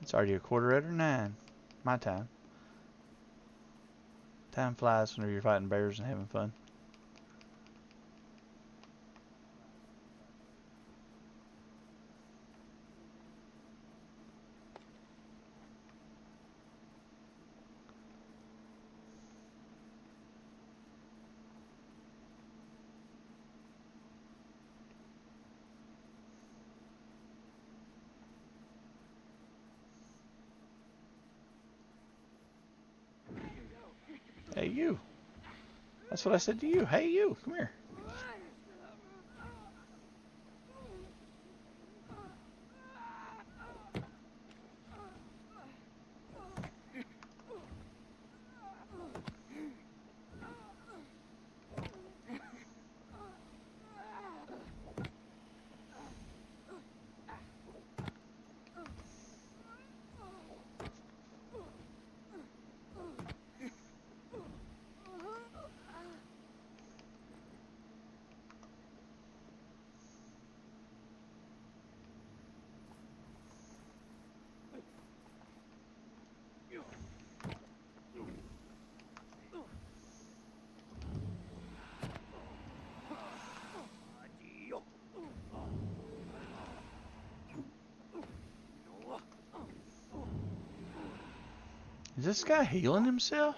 It's already 9:15. My time. Time flies whenever you're fighting bears and having fun. Hey, you. That's what I said to you. Hey, you. Come here. Is this guy healing himself?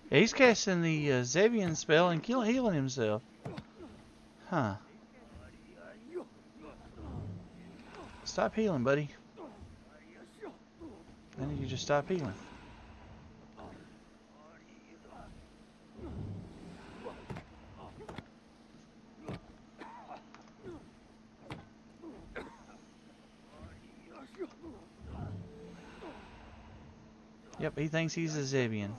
Yeah, he's casting the Zebian spell and healing himself. Huh. Stop healing, buddy. I need you to stop healing. Yep, he thinks he's a Zebian.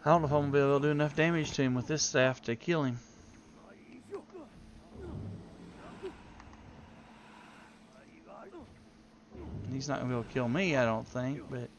I don't know if I'm going to be able to do enough damage to him with this staff to kill him. He's not going to be able to kill me, I don't think, but...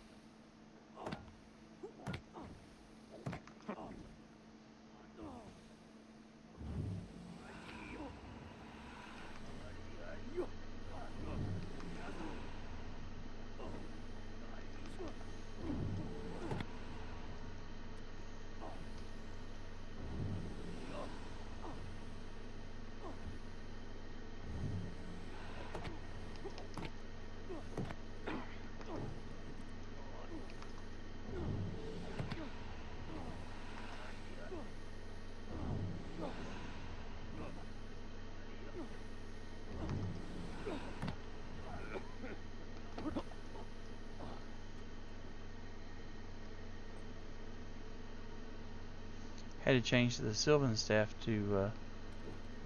Had to change the Sylvan staff to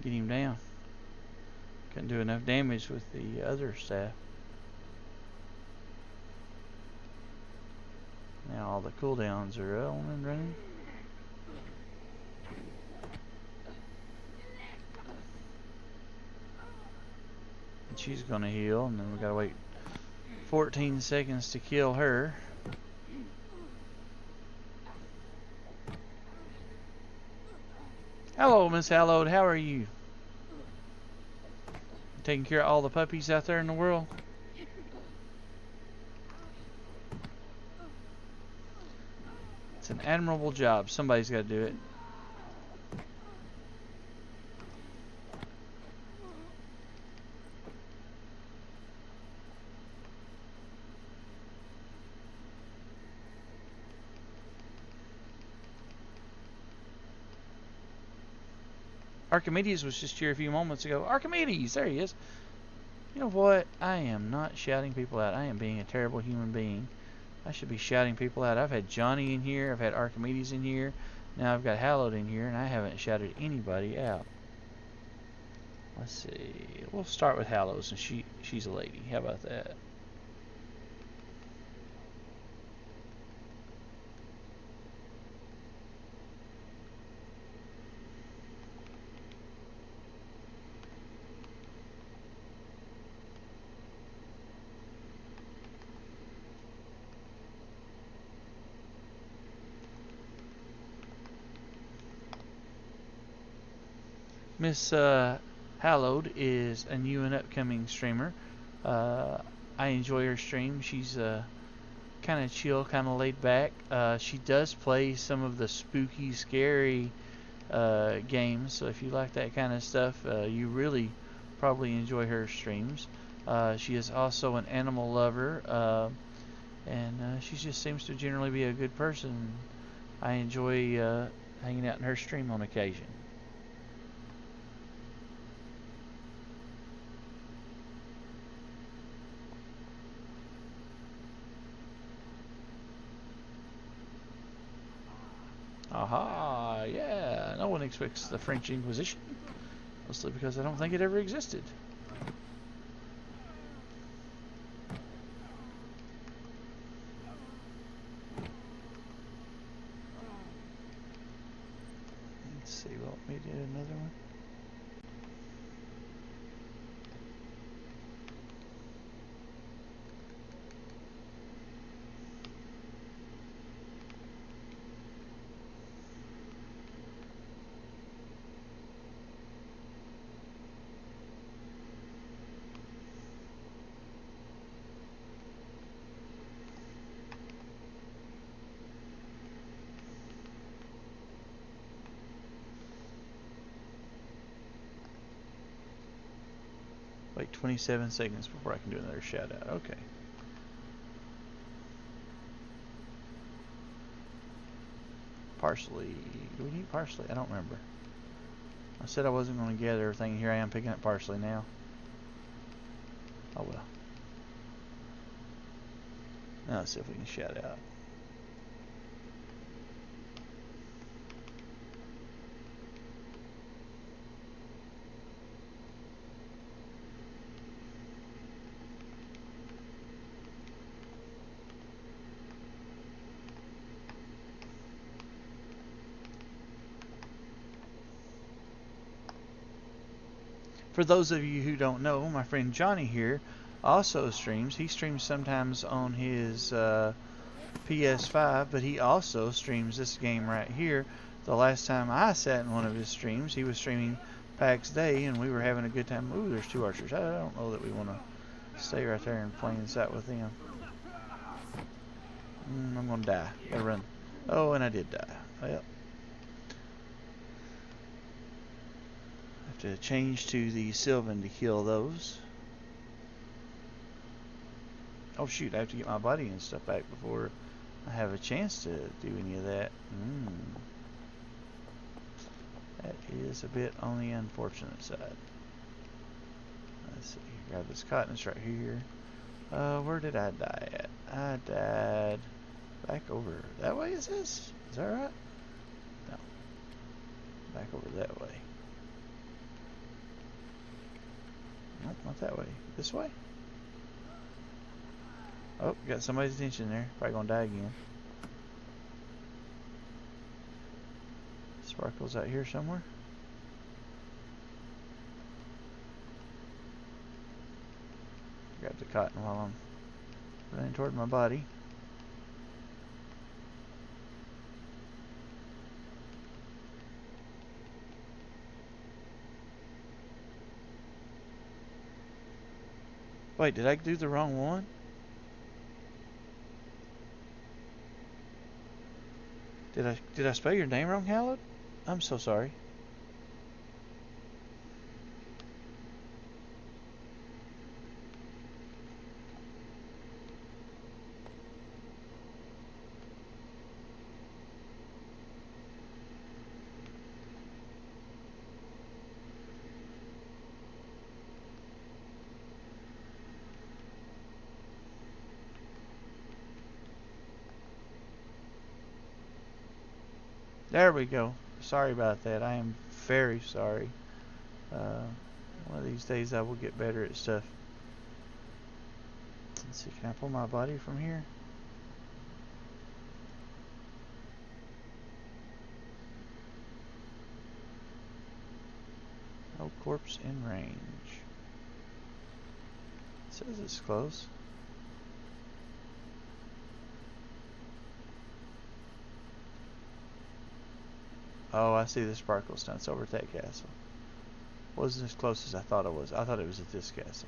Get him down. Couldn't do enough damage with the other staff. Now all the cooldowns are on and running. And she's gonna heal, and then we gotta wait 14 seconds to kill her. Hello, Miss Hallowed. How are you? Taking care of all the puppies out there in the world? It's an admirable job. Somebody's got to do it. Archimedes was just here a few moments ago. Archimedes! There he is. You know what? I am not shouting people out. I am being a terrible human being. I should be shouting people out. I've had Johnny in here. I've had Archimedes in here. Now I've got Hallowed in here, and I haven't shouted anybody out. Let's see. We'll start with Hallowed since she's a lady. How about that? Miss Hallowed is a new and upcoming streamer. I enjoy her stream. She's kind of chill, kind of laid back. She does play some of the spooky, scary games, so if you like that kind of stuff, you really probably enjoy her streams. She is also an animal lover, and she just seems to generally be a good person. I enjoy hanging out in her stream on occasion. Aha, yeah, no one expects the French Inquisition, mostly because I don't think it ever existed. Let's see, well, we did another one. Wait 27 seconds before I can do another shout out. Okay. Parsley. Do we need parsley? I don't remember. I said I wasn't going to gather everything. Here I am picking up parsley now. Oh well. Now let's see if we can shout out. For those of you who don't know, my friend Johnny here also streams. He streams sometimes on his PS5, but he also streams this game right here. The last time I sat in one of his streams, he was streaming PAX Day, and we were having a good time. Ooh, there's two archers. I don't know that we want to stay right there and plain sight with them. I'm going to die. Gotta run. Oh, and I did die. Well. To change to the Sylvan to kill those. Oh shoot, I have to get my body and stuff back before I have a chance to do any of that. That is a bit on the unfortunate side. Let's see, grab this cottonus right here. Where did I die at? I died back over that way, is this? Is that right? No. Back over that way. Not that way. This way? Oh, got somebody's attention there. Probably gonna die again. Sparkle's out here somewhere. Grab the cotton while I'm running toward my body. Wait, did I do the wrong one? Did I spell your name wrong, Hallowed? I'm so sorry. There we go. Sorry about that. I am very sorry. One of these days I will get better at stuff. Let's see, can I pull my body from here? No corpse in range. It says it's close. Oh, I see the sparkle stunts over at that castle. Wasn't as close as I thought it was. I thought it was at this castle.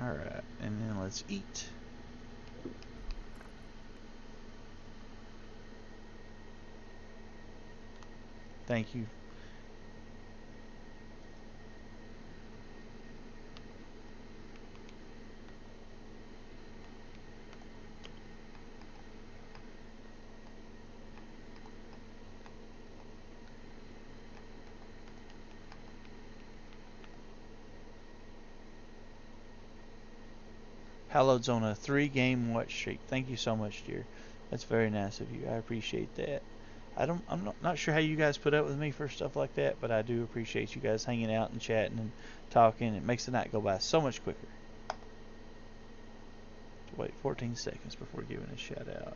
Alright, and then let's eat. Thank you. Hallowed's on a 3-game watch streak. Thank you so much, dear. That's very nice of you. I appreciate that. I'm not sure how you guys put up with me for stuff like that, but I do appreciate you guys hanging out and chatting and talking. It makes the night go by so much quicker. Wait 14 seconds before giving a shout out.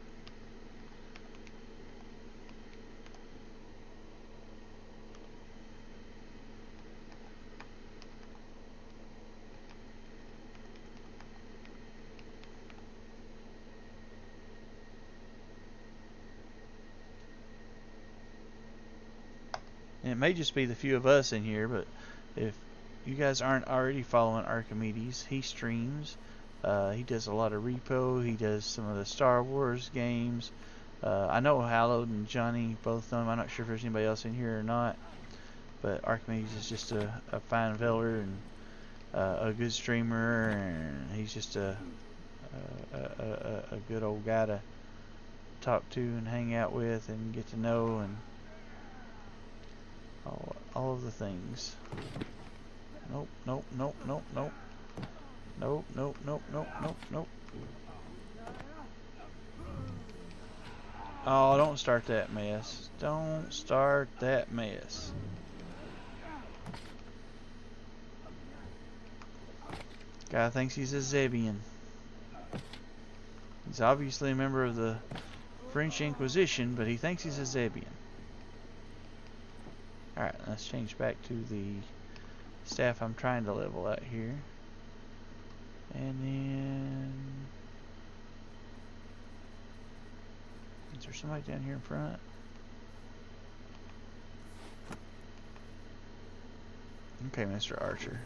And it may just be the few of us in here, but if you guys aren't already following Archimedes, he streams. He does a lot of repo. He does some of the Star Wars games. I know Hallowed and Johnny both know him. I'm not sure if there's anybody else in here or not. But Archimedes is just a fine feller and a good streamer, and he's just a good old guy to talk to and hang out with and get to know, and all of the things. Nope, nope, nope, nope, nope. Nope, nope, nope, nope, nope, nope. Oh, don't start that mess. Don't start that mess. Guy thinks he's a Zebian. He's obviously a member of the French Inquisition, but he thinks he's a Zebian. Alright, let's change back to the staff I'm trying to level out here. And then... is there somebody down here in front? Okay, Mr. Archer.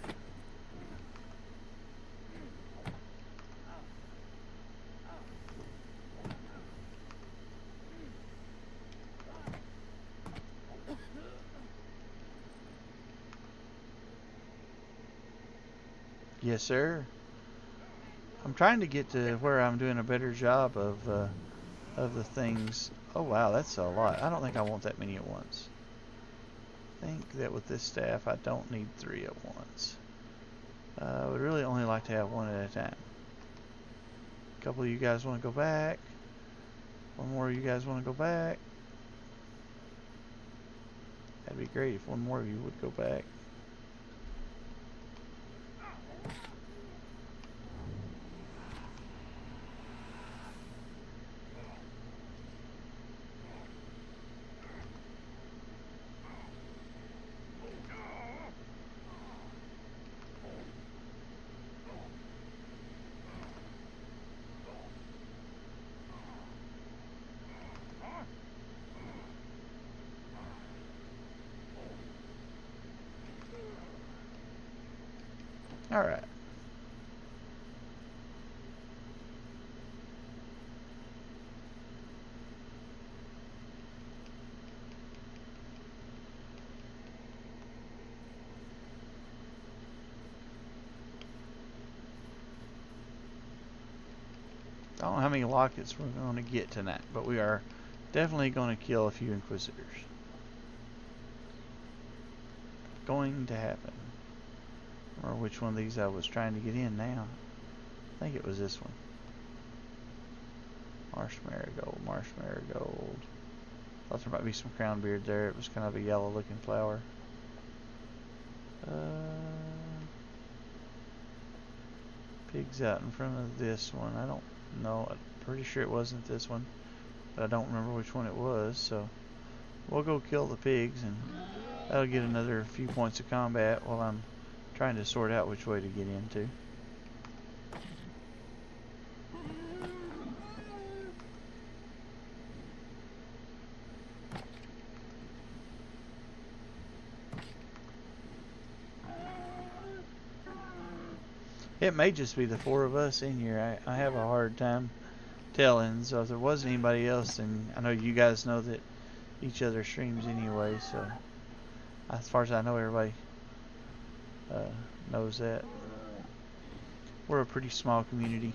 Yes, sir. I'm trying to get to where I'm doing a better job of the things. Oh wow, that's a lot. I don't think I want that many at once. think that with this staff, I don't need 3 at once. I would really only like to have 1 at a time. A couple of you guys want to go back. 1 more of you guys want to go back. That'd be great if 1 more of you would go back. Alright. I don't know how many lockets we're going to get tonight, but we are definitely going to kill a few Inquisitors. Going to happen. Or which one of these I was trying to get in now. I think it was this one. Marsh marigold, marsh marigold. Thought there might be some crown beard there. It was kind of a yellow looking flower. Pigs out in front of this one. I don't know. I'm pretty sure it wasn't this one, but I don't remember which one it was. So we'll go kill the pigs, and that'll get another few points of combat while I'm trying to sort out which way to get into. It may just be the 4 of us in here. I have a hard time telling, so if there wasn't anybody else, then I know you guys know that each other streams anyway, so as far as I know, everybody knows that. We're a pretty small community.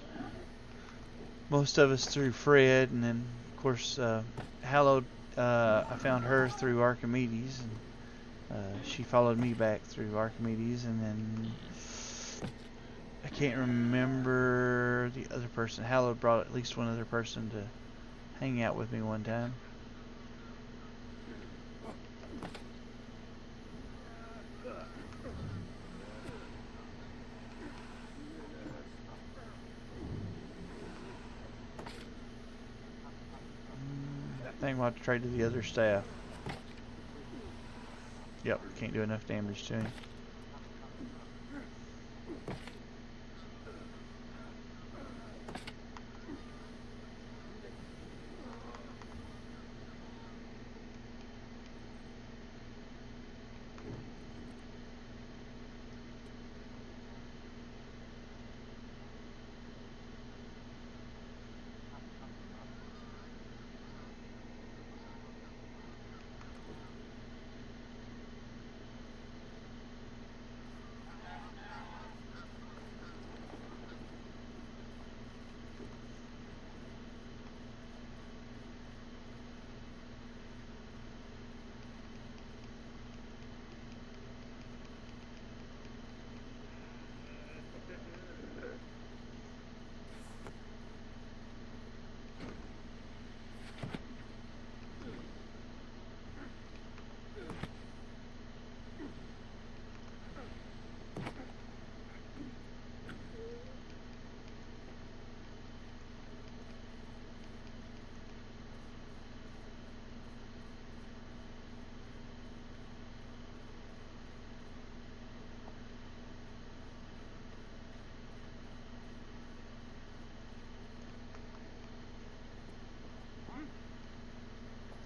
Most of us through Fred, and then of course Hallowed, I found her through Archimedes, and she followed me back through Archimedes, and then I can't remember the other person. Hallowed brought at least one other person to hang out with me one time. I think we'll have to trade to the other staff. Yep, can't do enough damage to him.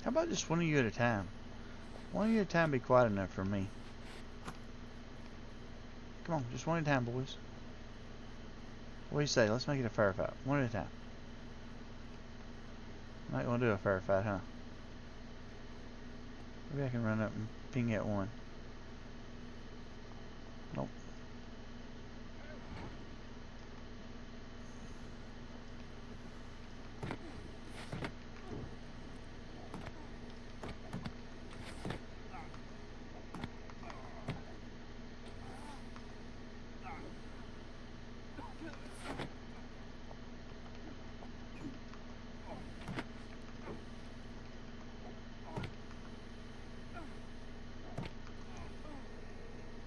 How about just 1 of you at a time? 1 of you at a time be quiet enough for me. Come on, just 1 at a time, boys. What do you say? Let's make it a fair fight. 1 at a time. Might want to do a fair fight, huh? Maybe I can run up and ping at 1. Nope.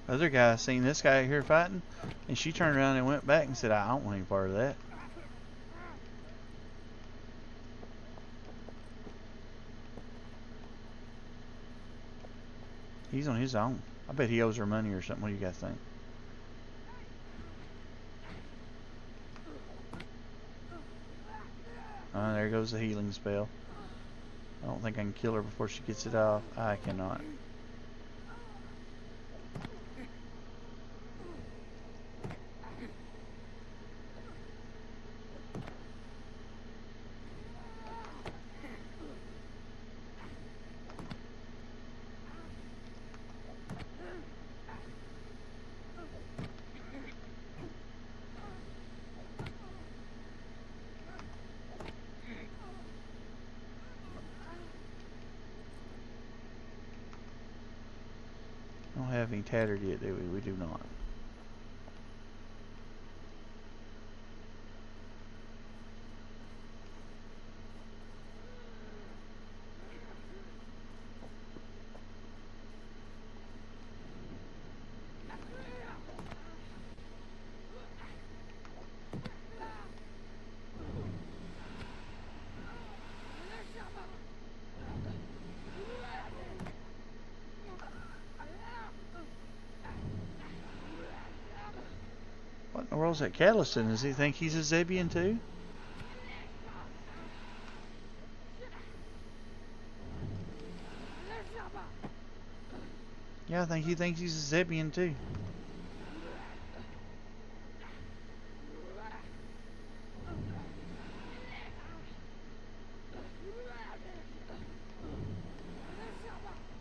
The other guy seen this guy here fighting, and she turned around and went back and said, I don't want any part of that. He's on his own. I bet he owes her money or something. What do you guys think? There goes the healing spell. I don't think I can kill her before she gets it off. I cannot. I don't have any tattered yet, do we? We do not. What in the world's that catalyst in? Does he think he's a Zebian too? Yeah, I think he thinks he's a Zebian too.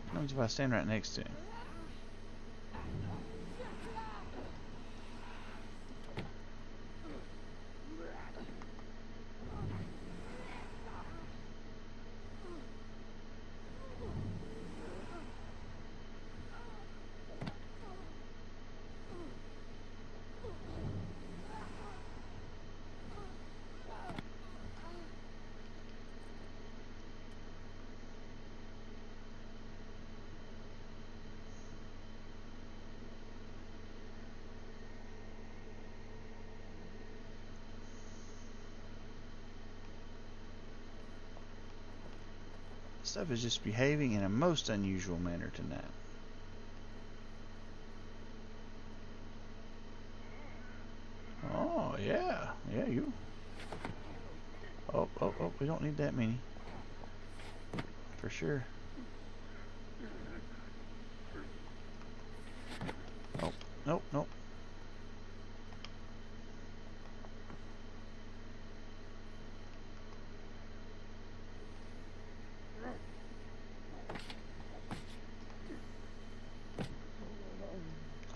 What happens if I stand right next to him? Stuff is just behaving in a most unusual manner tonight. Oh, yeah. Yeah, you. Oh, we don't need that many. For sure. Oh, nope.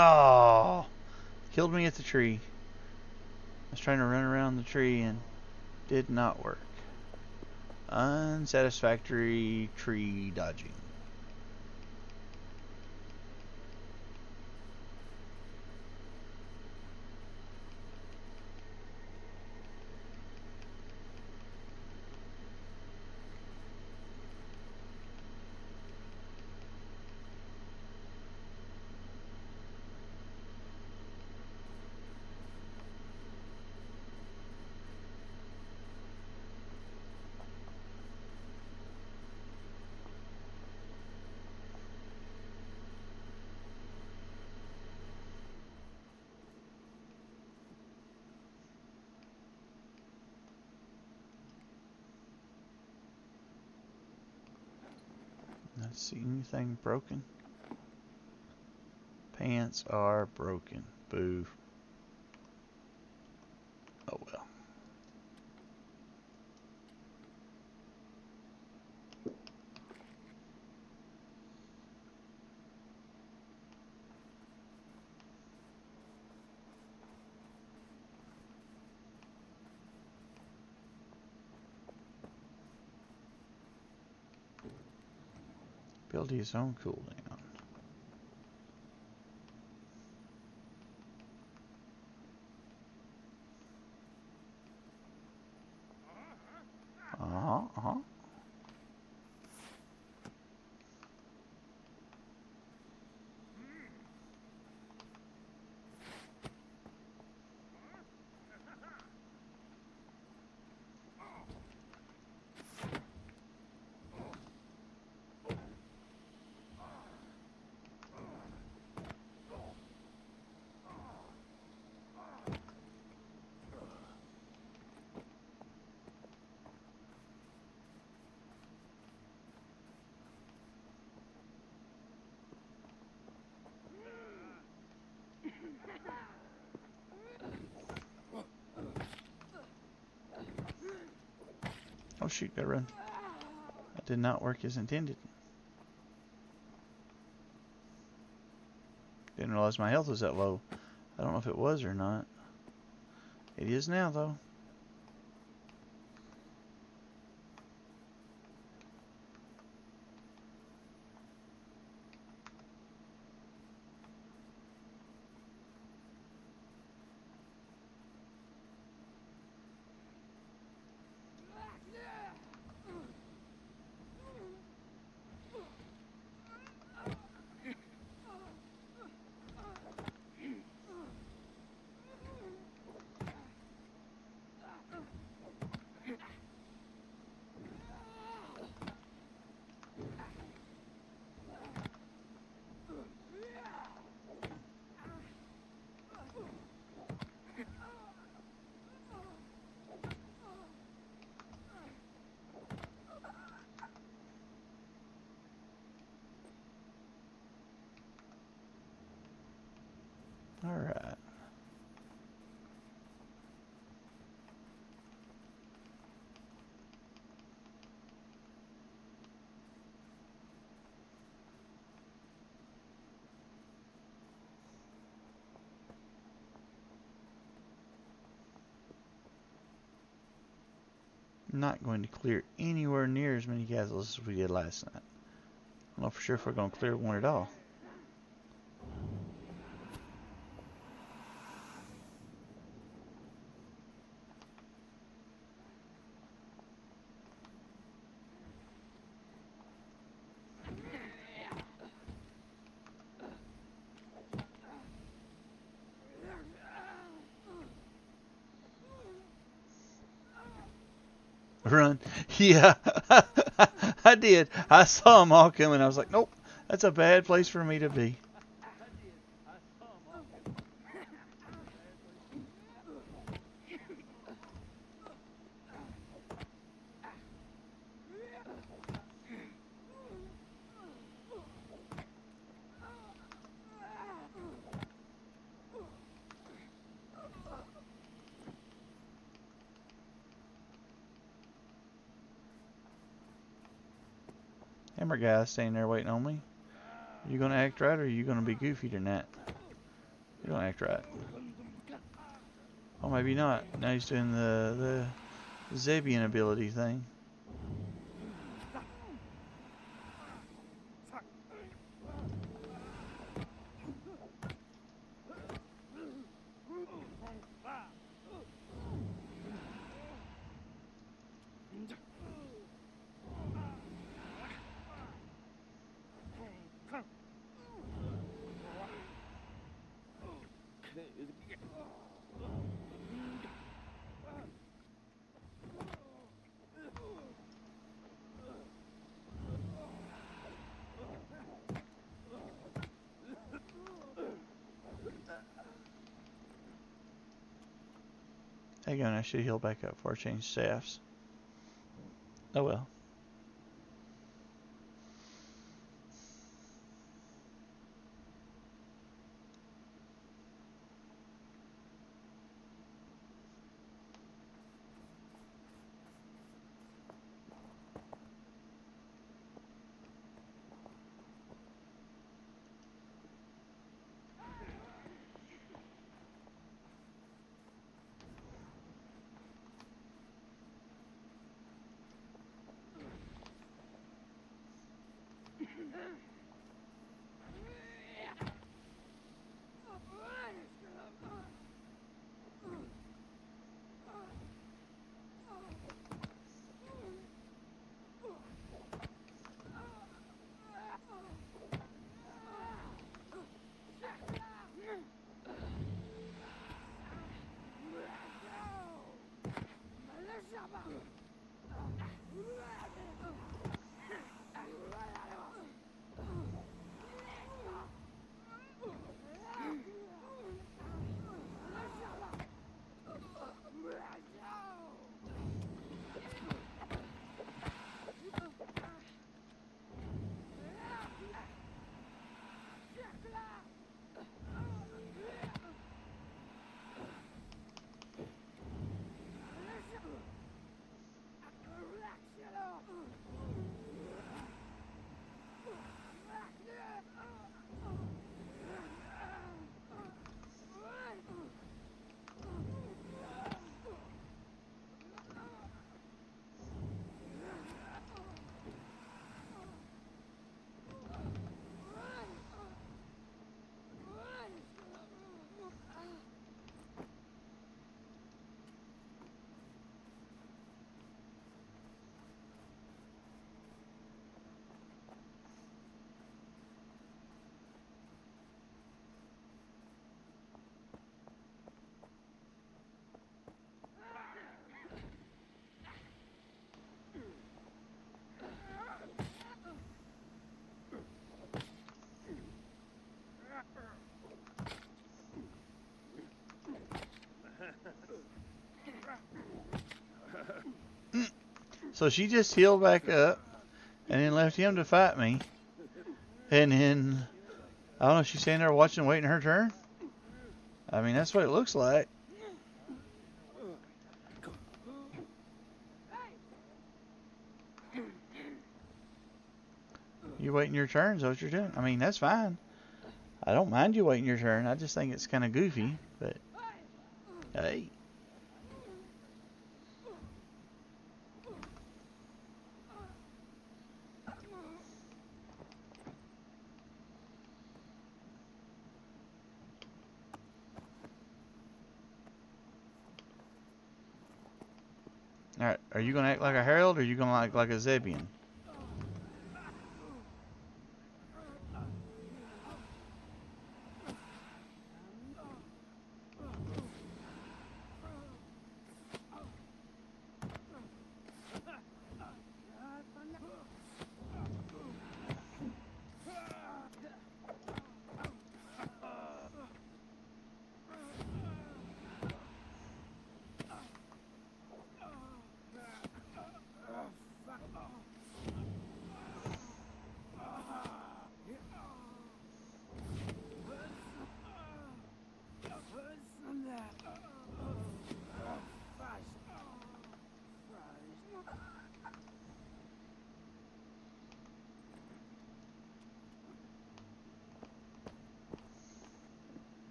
Oh, killed me at the tree. I was trying to run around the tree and did not work. Unsatisfactory tree dodging. Let's see, anything broken? Pants are broken. Boo. Oh well. Build his own cooldown. Uh-huh. Oh shoot, gotta run. That did not work as intended. Didn't realize my health was that low. I don't know if it was or not. It is now, though. Alright. I'm not going to clear anywhere near as many castles as we did last night. I don't know for sure if we're going to clear one at all. Run. Yeah, I did. I saw them all coming. I was like, nope, that's a bad place for me to be. Hammer guy standing there waiting on me. Are you going to act right or are you going to be goofy tonight? You're going to act right. Oh, maybe not. Now he's doing the Zebian ability thing. Hang on, I should heal back up before I change staffs. Oh well. So she just healed back up and then left him to fight me. And then, I don't know, she's standing there watching, waiting her turn. I mean, that's what it looks like. You waiting your turn, is what you're doing. I mean, that's fine. I don't mind you waiting your turn. I just think it's kind of goofy, but hey. Alright, are you going to act like a herald or are you going to act like a Zebian?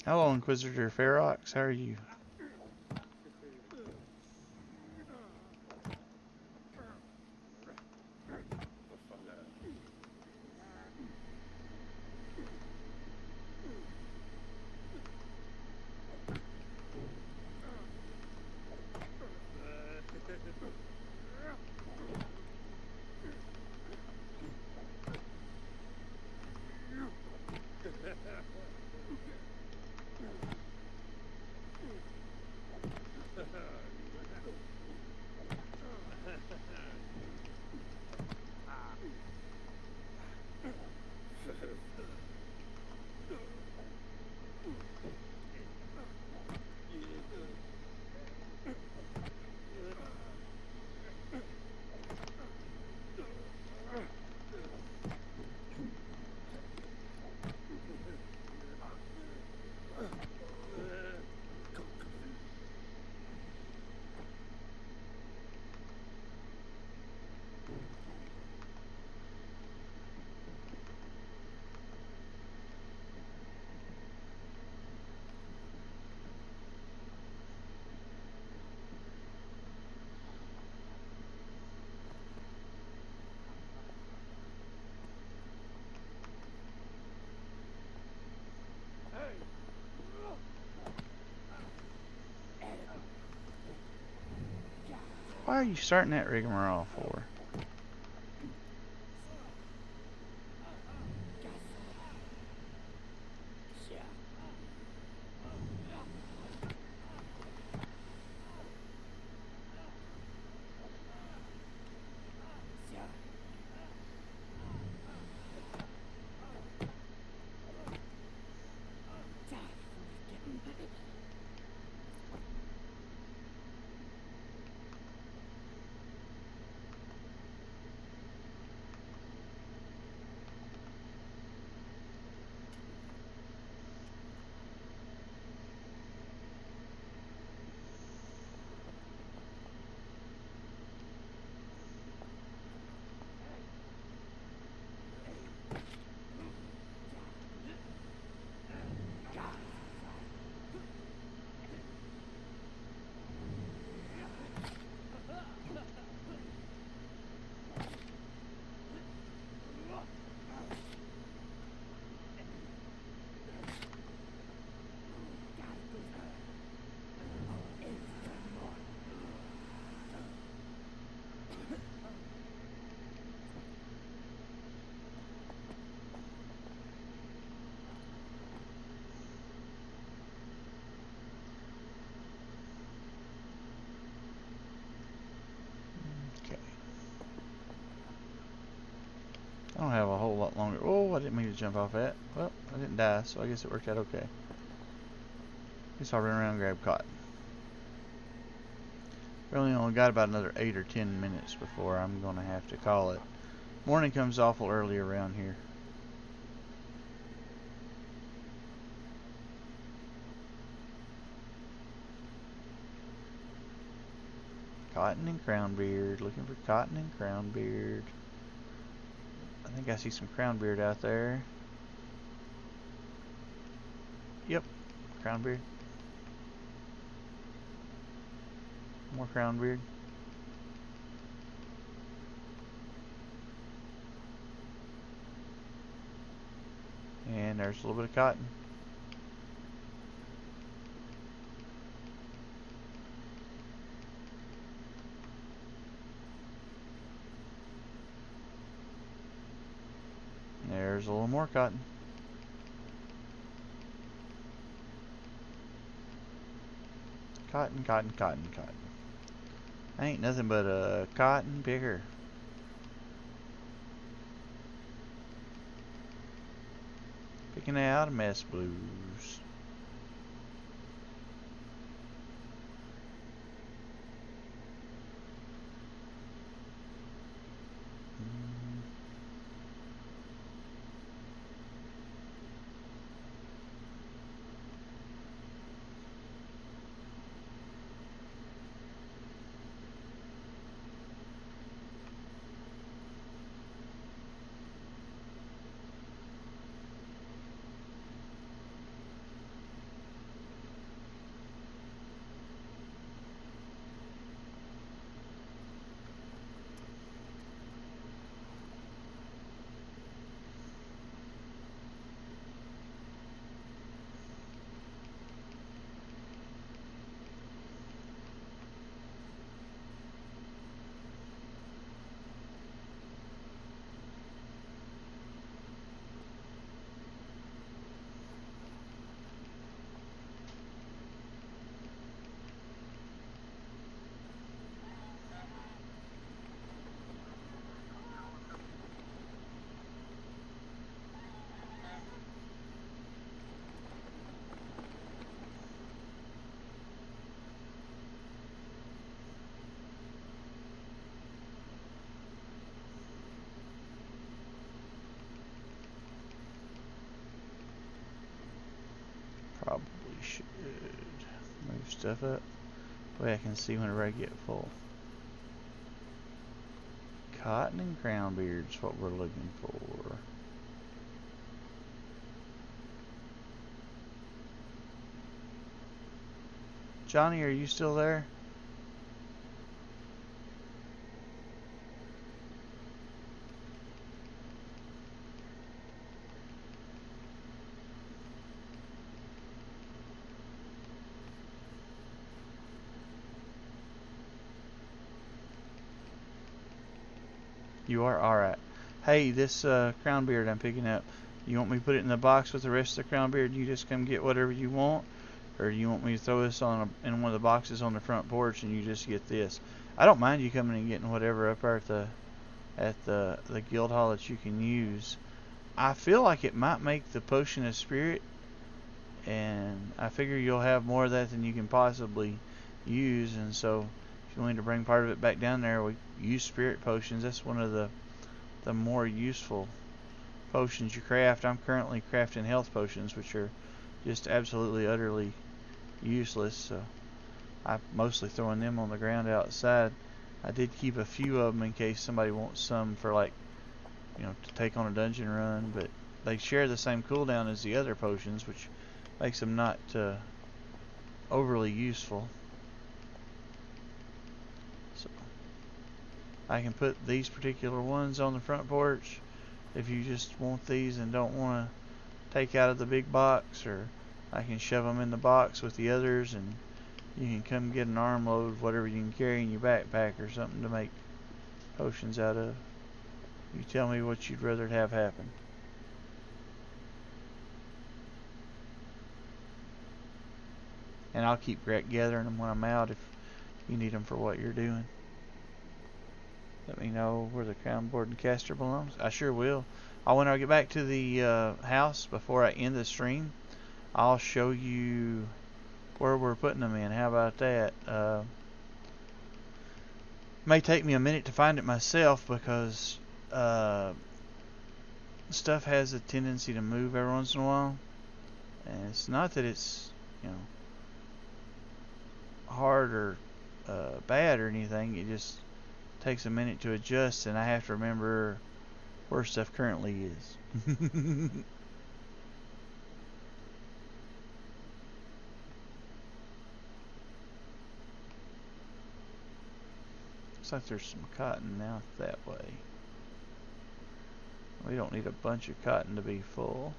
Hello, Inquisitor Ferox. How are you? Why are you starting that rigmarole for? don't have a whole lot longer. Oh, I didn't mean to jump off that. Well, I didn't die, so I guess it worked out okay. Guess I'll run around and grab cotton. Really only got about another 8 or 10 minutes before I'm going to have to call it. Morning comes awful early around here. Cotton and crownbeard. Looking for cotton and crownbeard. I think I see some crownbeard out there. Yep, crownbeard. More crownbeard. And there's a little bit of cotton. There's a little more cotton. Cotton, cotton, cotton, cotton. Ain't nothing but a cotton picker. Picking out mess blues. Probably should move stuff up. That way I can see whenever I get full. Cotton and crownbeard is what we're looking for. Johnny, are you still there? You are? Alright. Hey, this crownbeard I'm picking up, you want me to put it in the box with the rest of the crownbeard? You just come get whatever you want? Or do you want me to throw this on in one of the boxes on the front porch and you just get this? I don't mind you coming and getting whatever up there at the guild hall that you can use. I feel like it might make the potion of spirit, and I figure you'll have more of that than you can possibly use, and so if you want to bring part of it back down there, we use spirit potions. That's one of the more useful potions you craft. I'm currently crafting health potions, which are just absolutely utterly useless, so I'm mostly throwing them on the ground outside. I did keep a few of them in case somebody wants some for, like, you know, to take on a dungeon run, but they share the same cooldown as the other potions, which makes them not overly useful. So I can put these particular ones on the front porch if you just want these and don't want to take out of the big box, or I can shove them in the box with the others, and you can come get an armload of whatever you can carry in your backpack or something to make potions out of. You tell me what you'd rather have happen. And I'll keep gathering them when I'm out if you need them for what you're doing. Let me know where the crown board and caster belongs. I sure will. When I get back to the house before I end the stream, I'll show you where we're putting them in. How about that? May take me a minute to find it myself because stuff has a tendency to move every once in a while. And it's not that it's, you know, hard or bad or anything. It just takes a minute to adjust, and I have to remember where stuff currently is. Looks like there's some cotton out that way. We don't need a bunch of cotton to be full.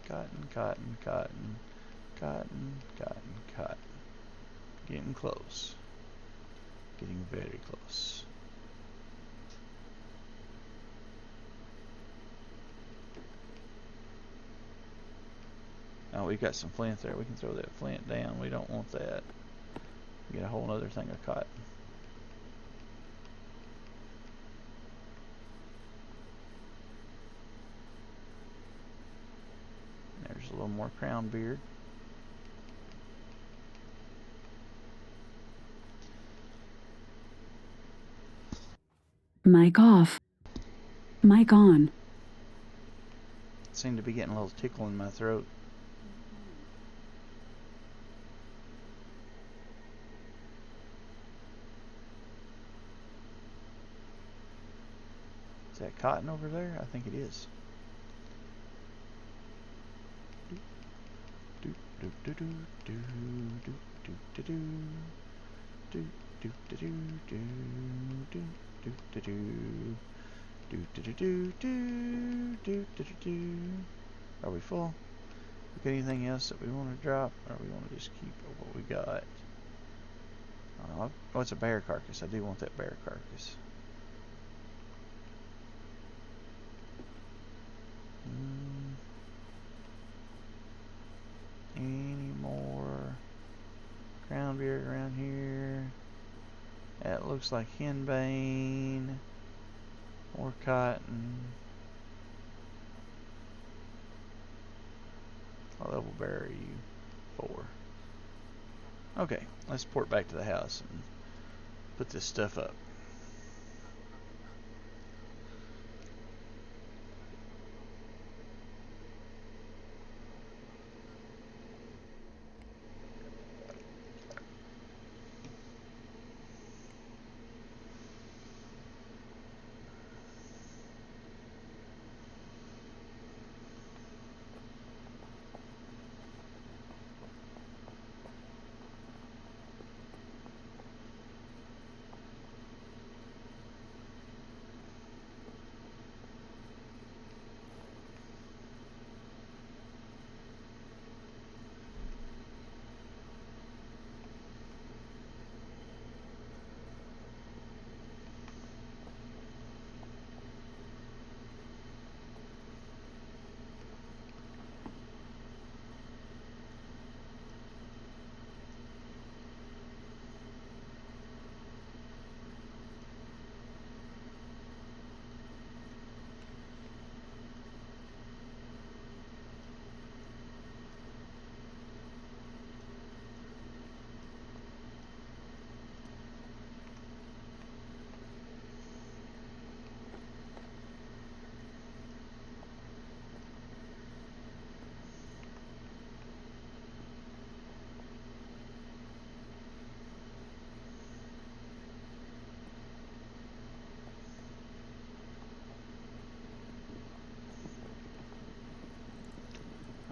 Cotton, cotton, cotton, cotton, cotton, cotton. Getting close. Getting very close. Oh, we got some flint there. We can throw that flint down. We don't want that. We get a whole other thing of cotton. There's a little more crown beard. Mic off. Mic on. Seem to be getting a little tickle in my throat. Is that cotton over there? I think it is. Are we full? Got anything else that we want to drop, or we want to just keep what we got? Oh, it's a bear carcass. I do want that bear carcass. Any more crown beard around here? That looks like henbane. More cotton. What level bear are you? 4. Okay, let's port back to the house and put this stuff up.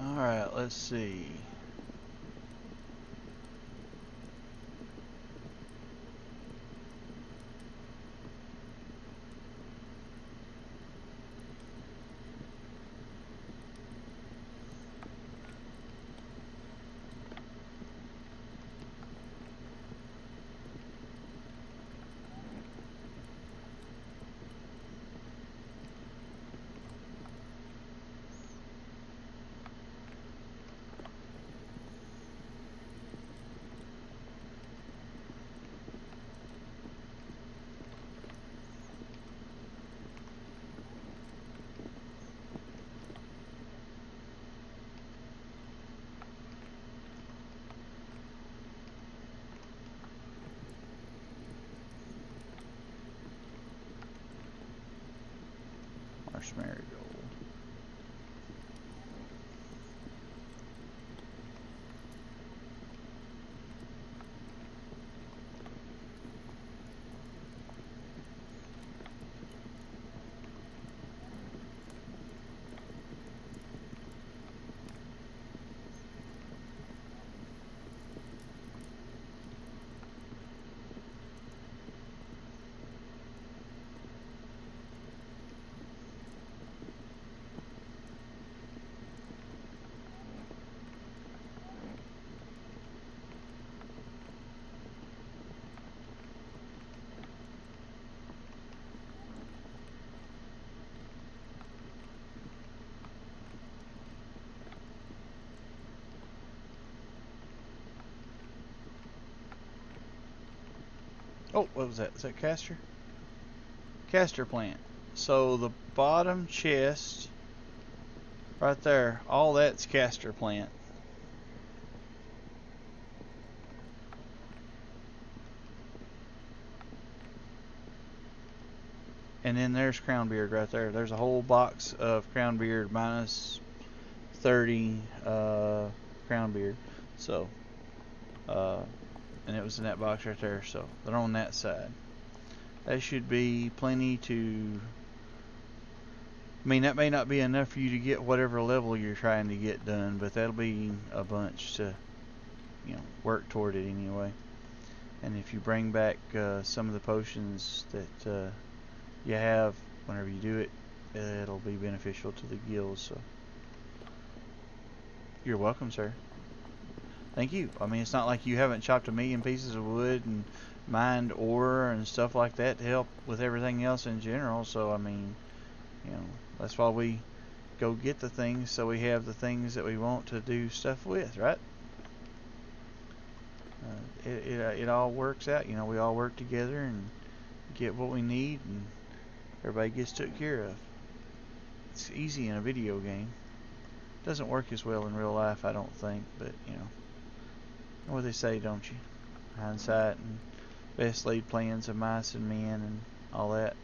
Alright, let's see. Oh, what was that? Is that castor? Castor plant. So the bottom chest, right there, all that's castor plant. And then there's crown beard right there. There's a whole box of crown beard minus 30 crown beard. So, and it was in that box right there. So they're on that side. That should be plenty to. I mean, that may not be enough for you to get whatever level you're trying to get done, but that'll be a bunch to, work toward it anyway. And if you bring back some of the potions that you have whenever you do it, it'll be beneficial to the guilds. So you're welcome, sir. Thank you. I mean, it's not like you haven't chopped a million pieces of wood and mined ore and stuff like that to help with everything else in general. So I mean, that's why we go get the things, so we have the things that we want to do stuff with, right? It all works out. We all work together and get what we need, and everybody gets took care of. It's easy in a video game. Doesn't work as well in real life, I don't think, but what they say, don't you? Hindsight and best laid plans of mice and men and all that.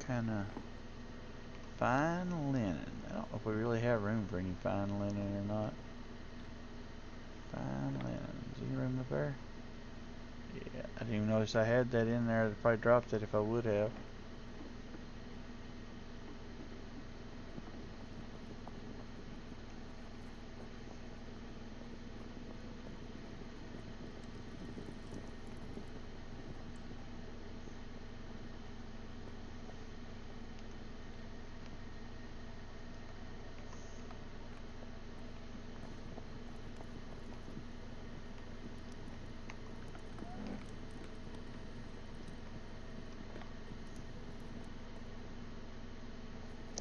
Kind of fine linen. I don't know if we really have room for any fine linen or not. Fine linen. Is any room up there? Yeah, I didn't even notice I had that in there. I'd probably dropped it if I would have.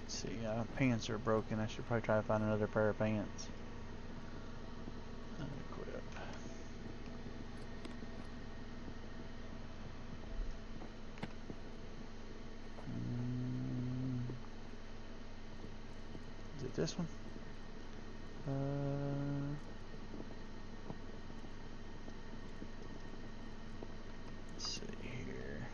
See, pants are broken. I should probably try to find another pair of pants. Unequip. Is it this one? Let's see here.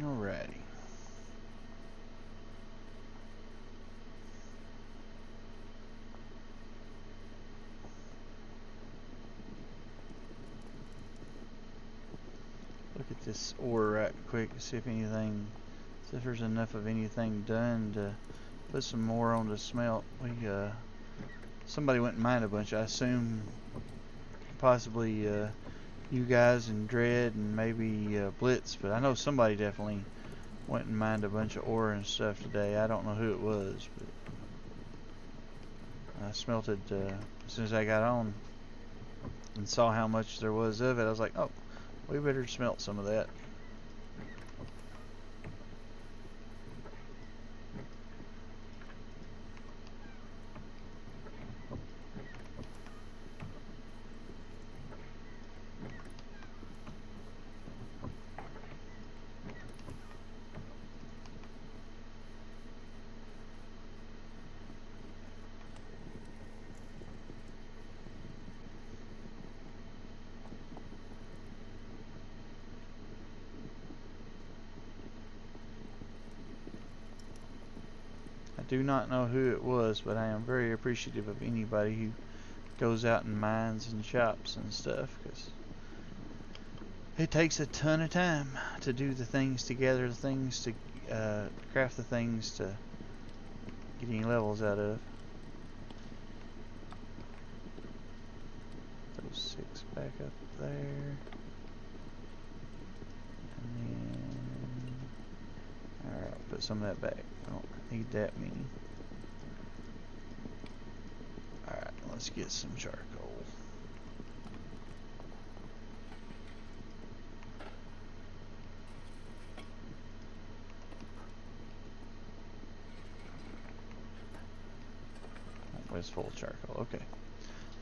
Alrighty. Look at this ore right quick to see if there's enough of anything done to put some more on the smelt. Somebody went and mined a bunch. I assume possibly you guys and Dread and maybe Blitz, but I know somebody definitely went and mined a bunch of ore and stuff today. I don't know who it was, but I smelted as soon as I got on and saw how much there was of it. I was like, oh, we better smelt some of that. do not know who it was, but I am very appreciative of anybody who goes out and mines and chops and stuff, because it takes a ton of time to do the things, to gather the things, to craft the things, to get any levels out of. Those 6 back up there. And then, alright, put some of that back. I don't need that many. Alright, let's get some charcoal. Where's full charcoal? Okay.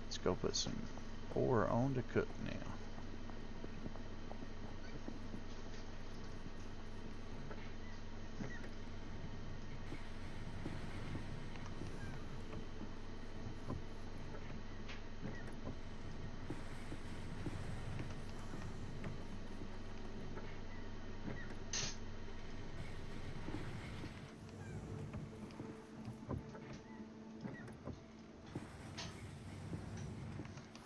Let's go put some ore on to cook now.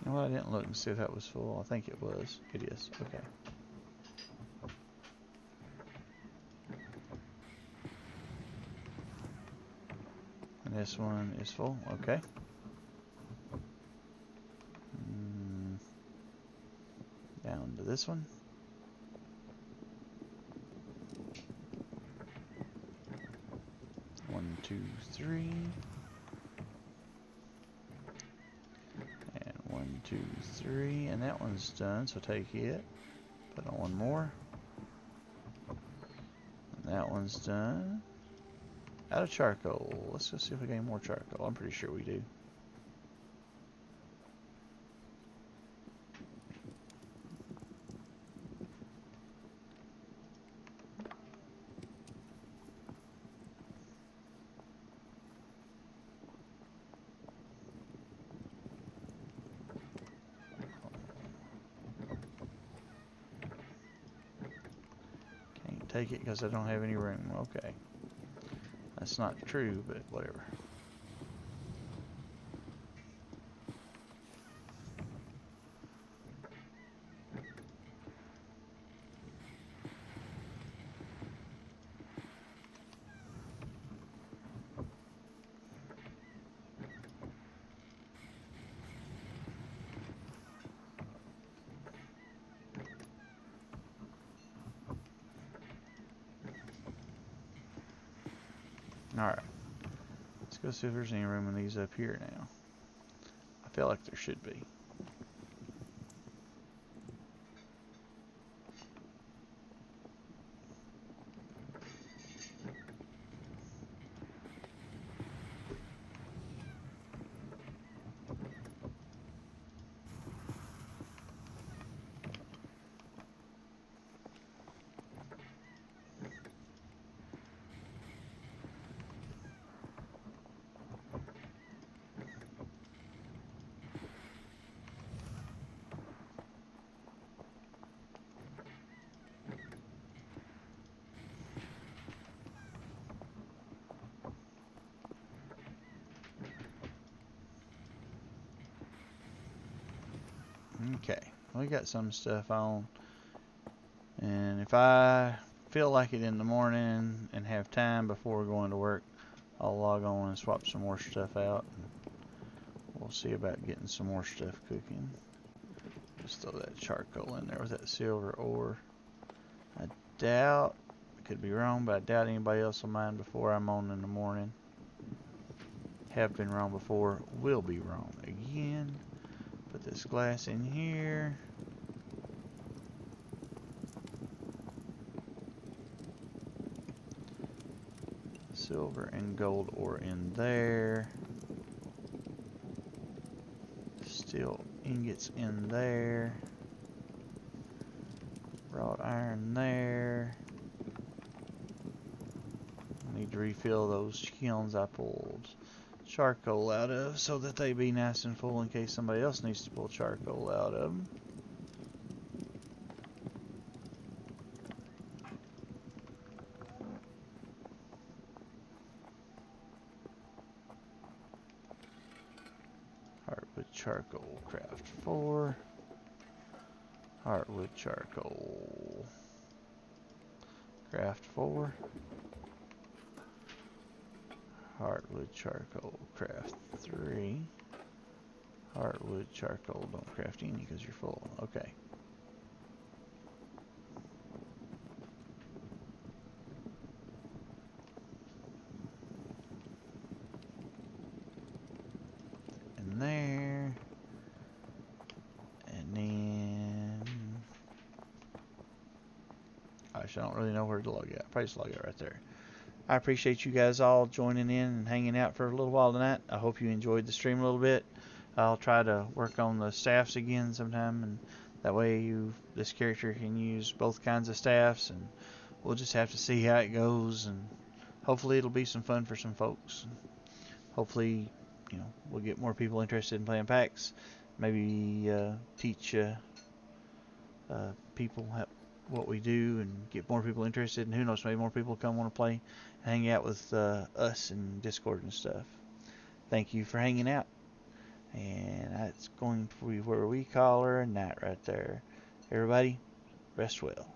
Well, I didn't look and see if that was full. I think it was. It is. Okay. And this one is full. Okay. Down to this one. One, two, three. And 1, 2, 3. And that one's done, so take it. Put on one more. And that one's done. Out of charcoal. Let's go see if we got any more charcoal. I'm pretty sure we do. Can't take it because I don't have any room. Okay. That's not true, but whatever. Alright. Let's go see if there's any room in these up here now. I feel like there should be. Okay, we got some stuff on, and if I feel like it in the morning and have time before going to work, I'll log on and swap some more stuff out, and we'll see about getting some more stuff cooking. Just throw that charcoal in there with that silver ore. I doubt, I could be wrong, but I doubt anybody else will mine before I'm on in the morning. Have been wrong before, will be wrong again. Put this glass in here. Silver and gold ore in there. Steel ingots in there. Wrought iron there. I need to refill those kilns I pulled charcoal out of so that they be nice and full in case somebody else needs to pull charcoal out of them. charcoal, craft 4. Heartwood charcoal, craft 4. Heartwood charcoal, craft 3. Heartwood charcoal, don't craft any because you're full. Okay. In there. And then... Gosh, I don't really know where to log out. Probably just log out right there. I appreciate you guys all joining in and hanging out for a little while tonight. I hope you enjoyed the stream a little bit. I'll try to work on the staffs again sometime, and that way this character can use both kinds of staffs, and we'll just have to see how it goes, and hopefully it'll be some fun for some folks. Hopefully, we'll get more people interested in playing PAX. Maybe teach people what we do and get more people interested, and who knows, maybe more people come want to play and hang out with us in Discord and stuff. Thank you for hanging out, and that's going to be where we call her a night right there. Everybody, rest well.